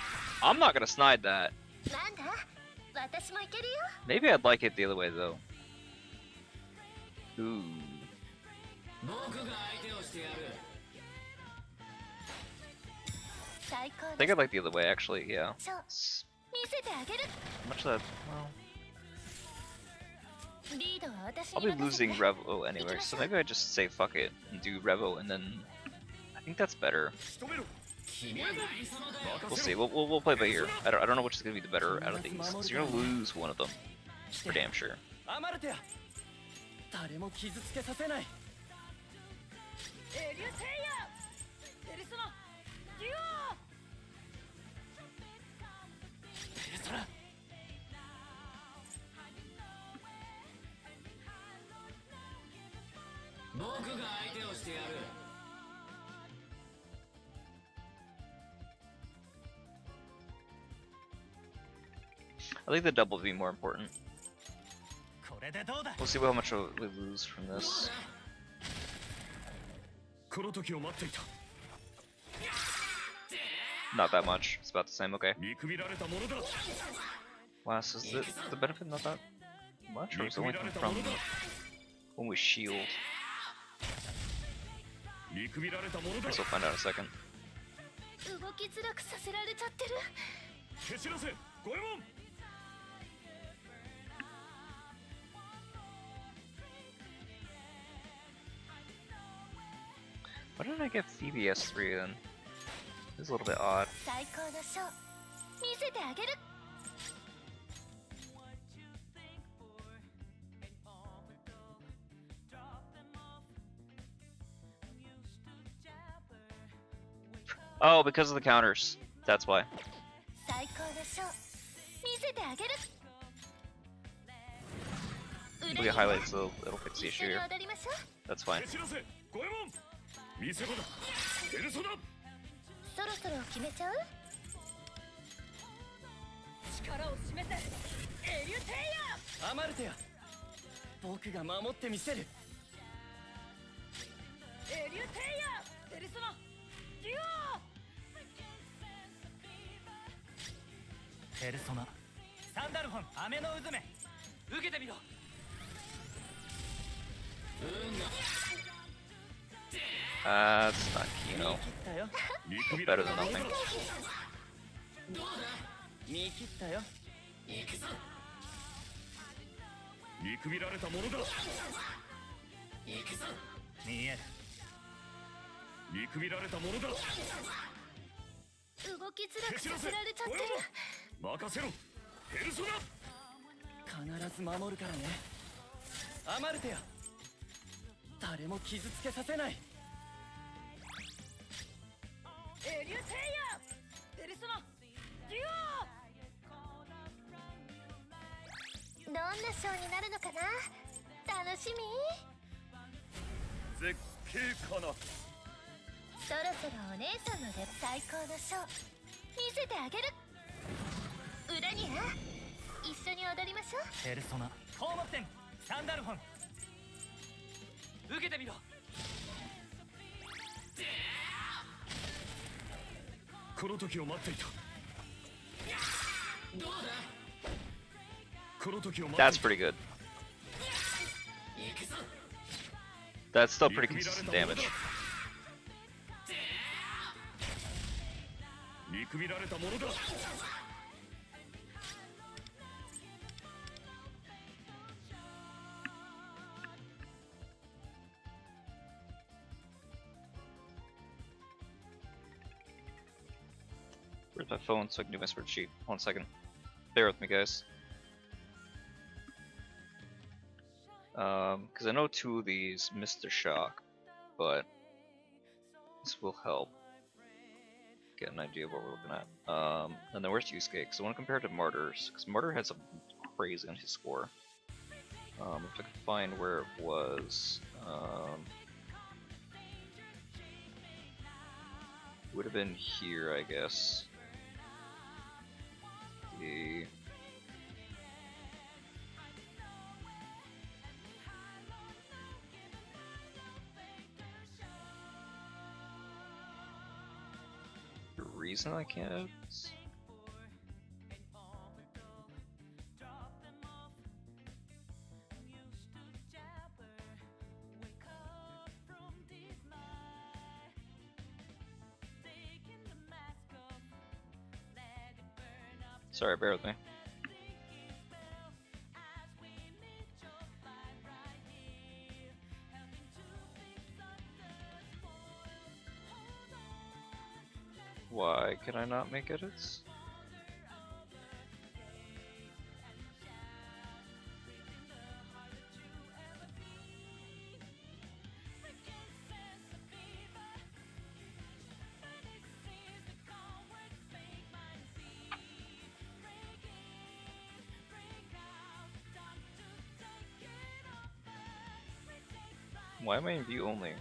I'm not gonna snide that. なんだ私もいけるよ Maybe I'd like it the other way though. Ooh. 僕が相手をしてやる 最高 I think I'd like the other way actually, yeah. そう It's 見せてあげる how much of that? Well, リードは私 I'll に be 任せて losing Revo anyway, so maybe I just say fuck it and do Revo and then I think that's better. 仕留めろ。 We'll see. We'll play by ear. I don't know which is gonna be the better out of these. 'Cause you're gonna lose one of them for damn sure. アマルテア誰も傷つけさせないエリュテイヤペルソナデュペルソナ 僕が相手をしてやる I think the double would be more important. これでどうだ。 We'll see how much we lose from this. この時を待っていた。 Not that much. It's about the same. Okay. 見くびられたものだ。 Wow, so is the benefit not that much, or is it only come from when we shield? 見くびられたものだ。 Guess we'll find out in a second. 動きづらくさせられちゃってる蹴散らせ。五右衛門。 Why did I get Phoebe S3 then? This is a little bit odd. 最高のショー見せてあげる Oh, because of the counters. That's why. 最高のショー見せてあげる We'll get highlights, so it'll fix the 一緒 issue に here. 踊りましょう That's fine. 蹴散らせ。五右衛門。見せ場だ。ペルソナ。そろそろ決めちゃう力を示せエリュテイヤアマルテア僕が守ってみせるエリュテイヤペルソナデュペルソナ。サンダルフォン雨の渦め。オ受けてみろ That's not Kino. 切ったよ 見くびら Better れた than ものだ。 nothing. 見切ったよ見くびられたものだ。見える。見くびられたものだ。動きづらくさせられちゃってる任せろ。ペルソナ。必ず守るからねアマルテア誰も傷つけさせないエリュテイヤペルソナデュどんなショーになるのかな楽しみ絶景かな。そろそろお姉さんので最高のショー見せてあげる裏には一緒に踊りましょうペルソナ。項目点サンダルフォン。受けてみろこの時を待っていた。この時を待っていた。 That's pretty good. That's still pretty consistent damage. 見くびられたものだ。Where's my phone so I can do my spreadsheet? 1 second. Bear with me, guys. Because I know 2 of these missed their shock, but this will help get an idea of what we're looking at. And then where's Yusuke? Because I want to compare it to Martyr's, because Martyr had some crazy on his score. If I could find where it was, it would have been here, I guess. The reason I can't. Sorry, bear with me. Why can I not make edits? Why am I in view only?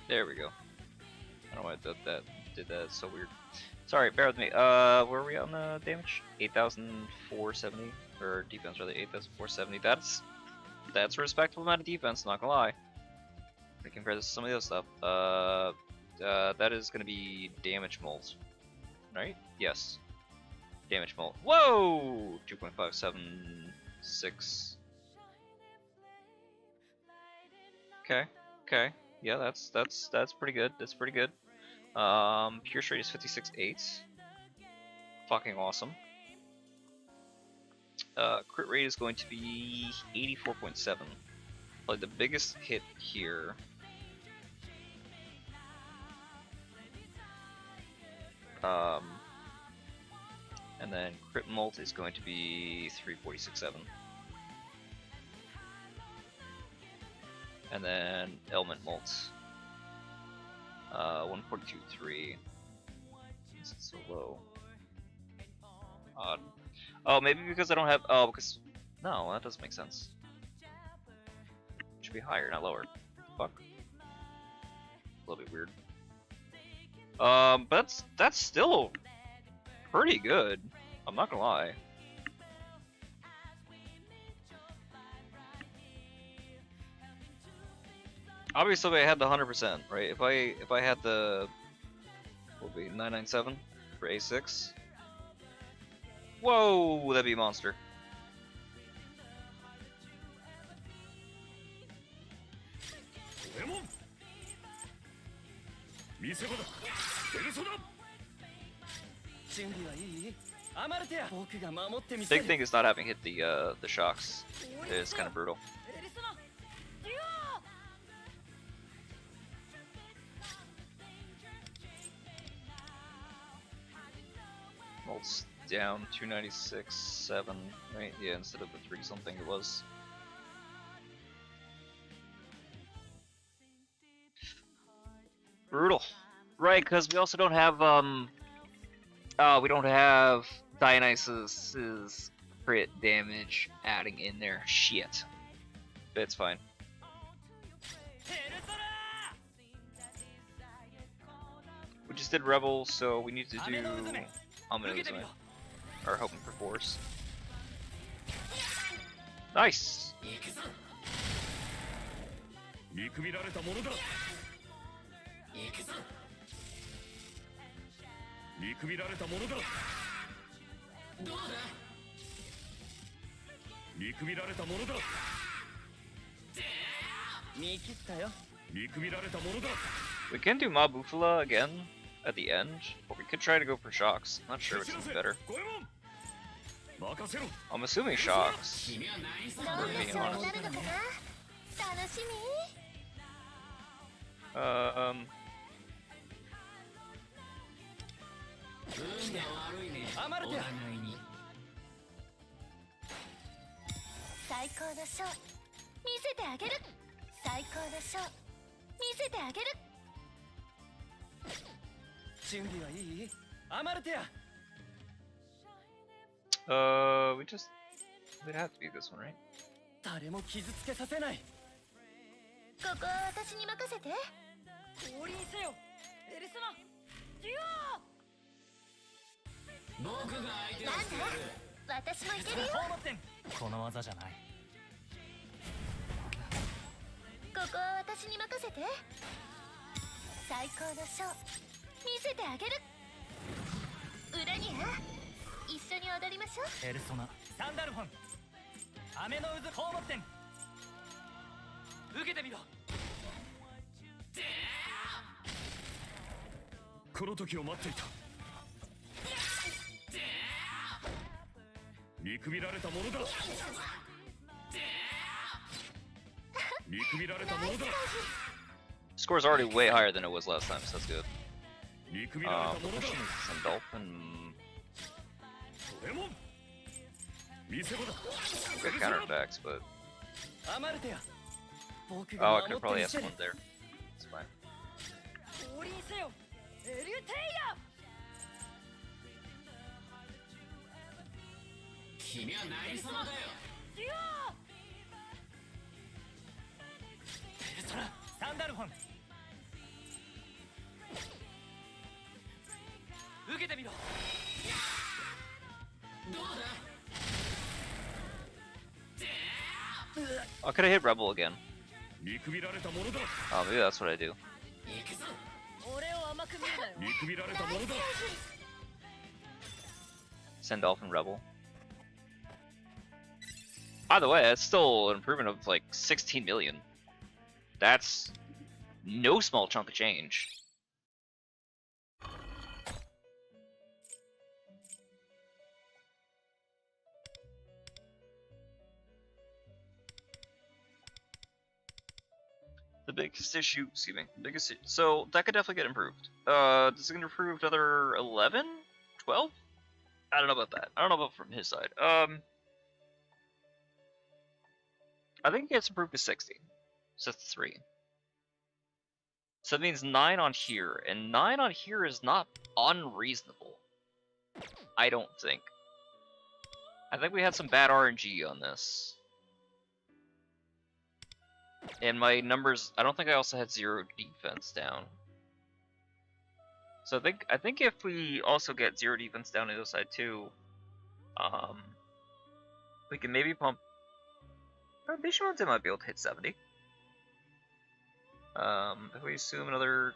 There we go. I don't know why I did that. It's so weird. Sorry, bear with me. Where are we on the damage? 8,470, or defense rather, 8,470. That's a respectable amount of defense. Not gonna lie. We compare this to some of the other stuff. That is gonna be damage moles, right? Yes. Damage mole. Whoa! 2.576. Okay. Okay. Yeah, that's pretty good. That's pretty good. Pure straight is 56.8. Fucking awesome. Crit rate is going to be 84.7. Like the biggest hit here. And then crit mult is going to be 346.7. And then element mult, 142.3. Is it so low? Odd. Oh, maybe because I don't have. Oh, because no, that doesn't make sense. It should be higher, not lower. Fuck. A little bit weird. But that's still pretty good. I'm not gonna lie. Obviously, I had the 100%, right? If I had the, what would be 997 for A6? Whoa, that'd be a monster. Big thing is not having hit the shocks. It's kind of brutal. down 296.7, right? Yeah, instead of the 3 something it was. Brutal. Right, because we also don't have we don't have Dionysus's crit damage adding in there. Shit. But it's fine. We just did Rebel, so we need to do Amenuzume. Or hoping for Force. Nice! 見くびられたものだ見くびられたものだどうだ見くびられたものだ見切ったよ 見くびられたものだ We can do Mabufala again at the end, or we could try to go for Shocks. I'm not sure which is better. ゴエモン任せろ I'm assuming Shocks. どん For な being ショーに honest. なるのかな楽しみ アマルテア最高のショー見せてあげる最高のショー見せてあげる準備はいいアマルテア we just... It had to be this one, right? 誰も傷つけさせないここは私に任せて降臨せよエリスマデュなんだ私もいけるよオ放物点この技じゃない。ここは私に任せて最高のショー見せてあげる裏には一緒に踊りましょうペルソナ。サンダルフォン雨の渦放物点受けてみろこの時を待っていた見くびられたものだ見くびられたものだ Score's already way higher than it was last time, so that's good. 見くびられたものだ Protection and Dolphin. ゴエモン見せ場だ Good counterattacks, but... アマルテア僕 Oh, が I 守 could って probably み ask せる one there. It's fine. 降臨せよエリュテイヤ君は何様だよデュオペルソナサンダルフォン受けてみろどうだ I could have hit Rebel again. 見くびられたものだ Oh, maybe that's what I do. 俺を甘く見るなよ見くびられたものだ Send Dolphin Rebel. By the way, that's still an improvement of like 16 million. That's no small chunk of change. The biggest issue, excuse me, so that could definitely get improved. Does it get improved another 11? 12? I don't know about that. I don't know about from his side. I think it gets improved to 60. So that's 3. So that means 9 on here, and 9 on here is not unreasonable. I don't think. I think we had some bad RNG on this. And my numbers, I don't think I also had 0 defense down. So I think if we also get 0 defense down on the other side too, we can maybe pump. Bishamon might be able to hit 70. If we assume another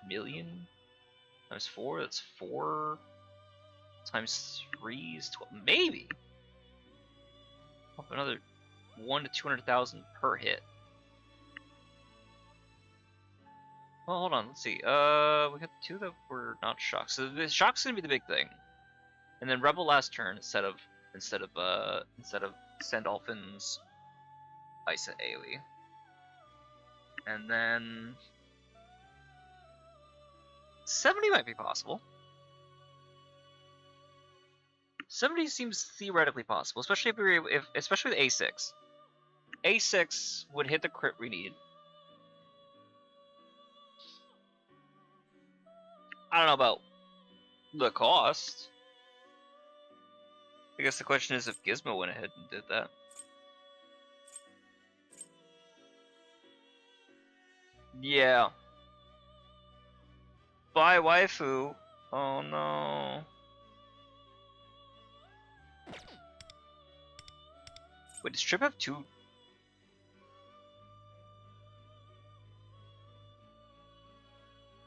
million times 4, that's 4 times 3 is 12. Maybe pump another 1 to 200,000 per hit. Well, hold on. Let's see. We got 2 that were not shocks. So the shock's gonna be the big thing, and then Rebel last turn instead of Send Dolphins, Ice at AoE, and then 70 might be possible. 70 seems theoretically possible, especially if we were, especially with A6. A6 would hit the crit we need. I don't know about the cost. I guess the question is if Gizmo went ahead and did that. Yeah. Bye, waifu. Oh no. Wait, does Trip have two?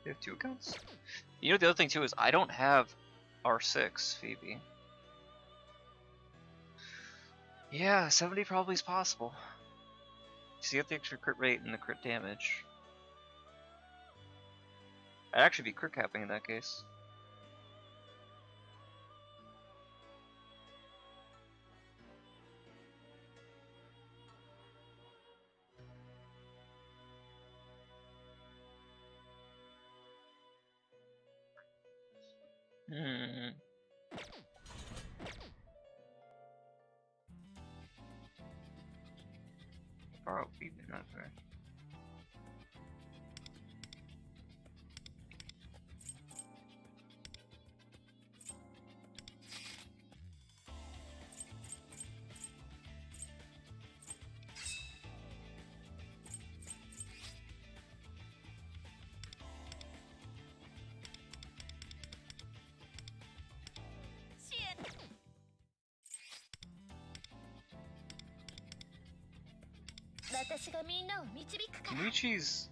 They have two accounts? You know, the other thing too is I don't have R6, Phoebe. Yeah, 70 probably is possible. So you get the extra crit rate and the crit damage. I'd actually be crit capping in that case. Borrow Phoebe, not fair. Michi's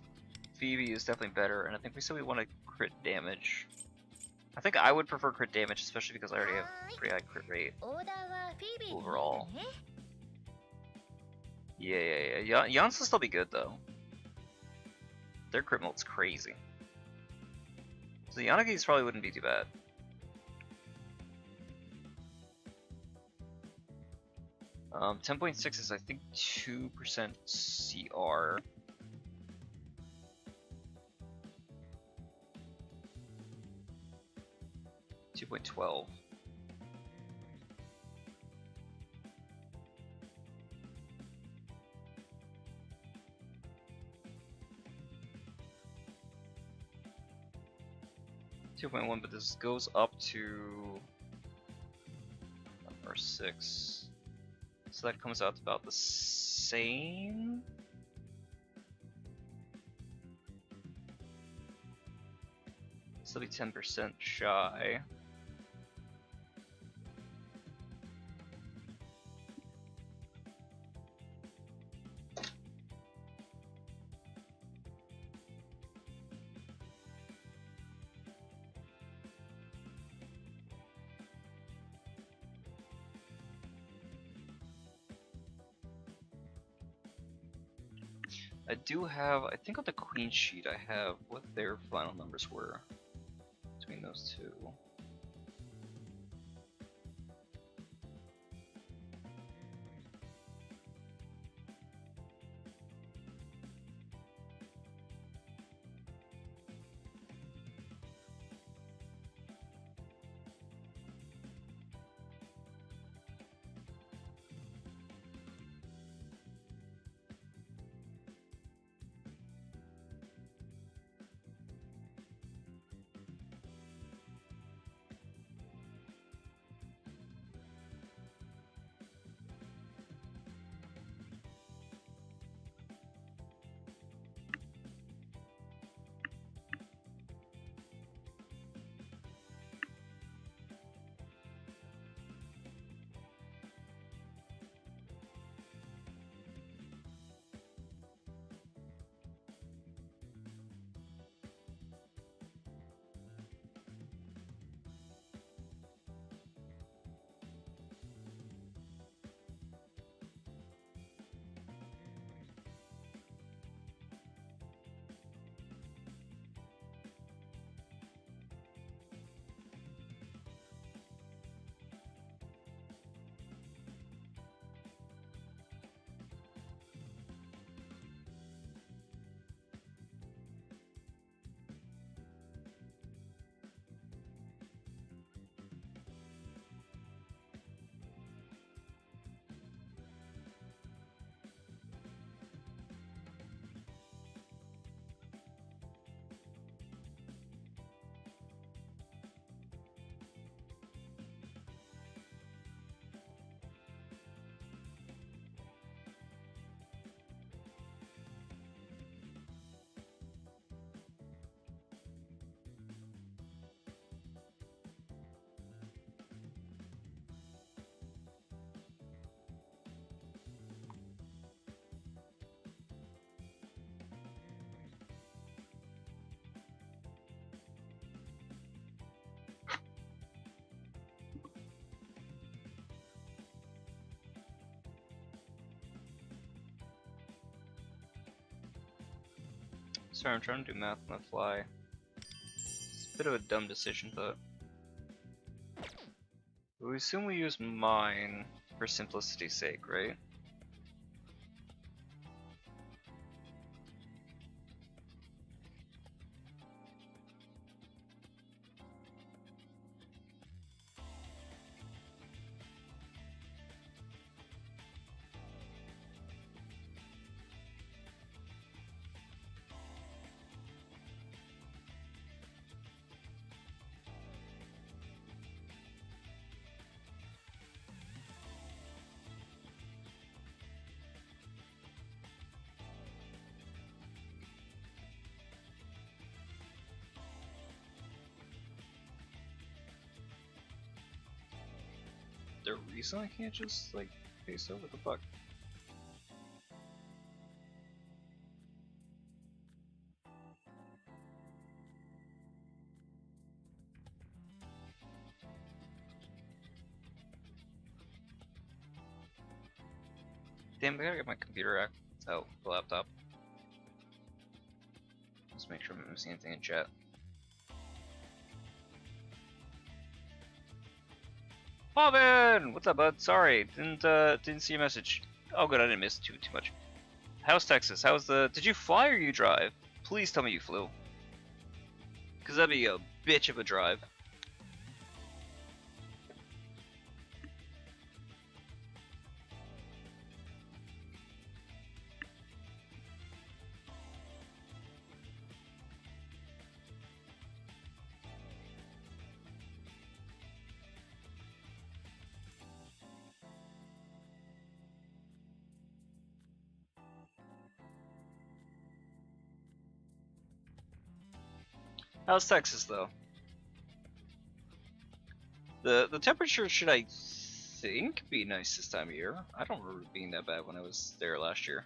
Phoebe is definitely better, and I think we said we want to crit damage. I think I would prefer crit damage, especially because I already have pretty high crit rate overall. Yeah. Yans will still be good though. Their crit mult's crazy. So the Yanagi's probably wouldn't be too bad. Um, 10.6 is I think 2% CR. $2.12. $2.1, but this goes up to R6. So that comes out to about the same. Still be 10% shy. I do have, I think on the Queen sheet I have what their final numbers were between those two. Sorry, I'm trying to do math on the fly. It's a bit of a dumb decision, but we assume we use mine for simplicity's sake, right? There a reason I can't just like paste over the fuck? Damn, I gotta get my computer out. Oh, the laptop. Let's make sure I'm not missing anything in chat. Marvin! What's up, bud? Sorry, didn't see your message. Oh good, I didn't miss too much. How's Texas? How's the... Did you fly or you drive? Please tell me you flew. Cause that'd be a bitch of a drive. How's Texas though? The temperature should, I think, be nice this time of year. I don't remember it being that bad when I was there last year.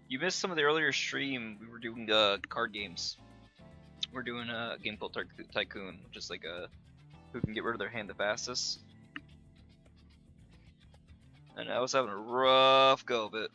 You missed some of the earlier stream. We were doing card games. We're doing a game called Tycoon, just like a who can get rid of their hand the fastest. And I was having a rough go of it.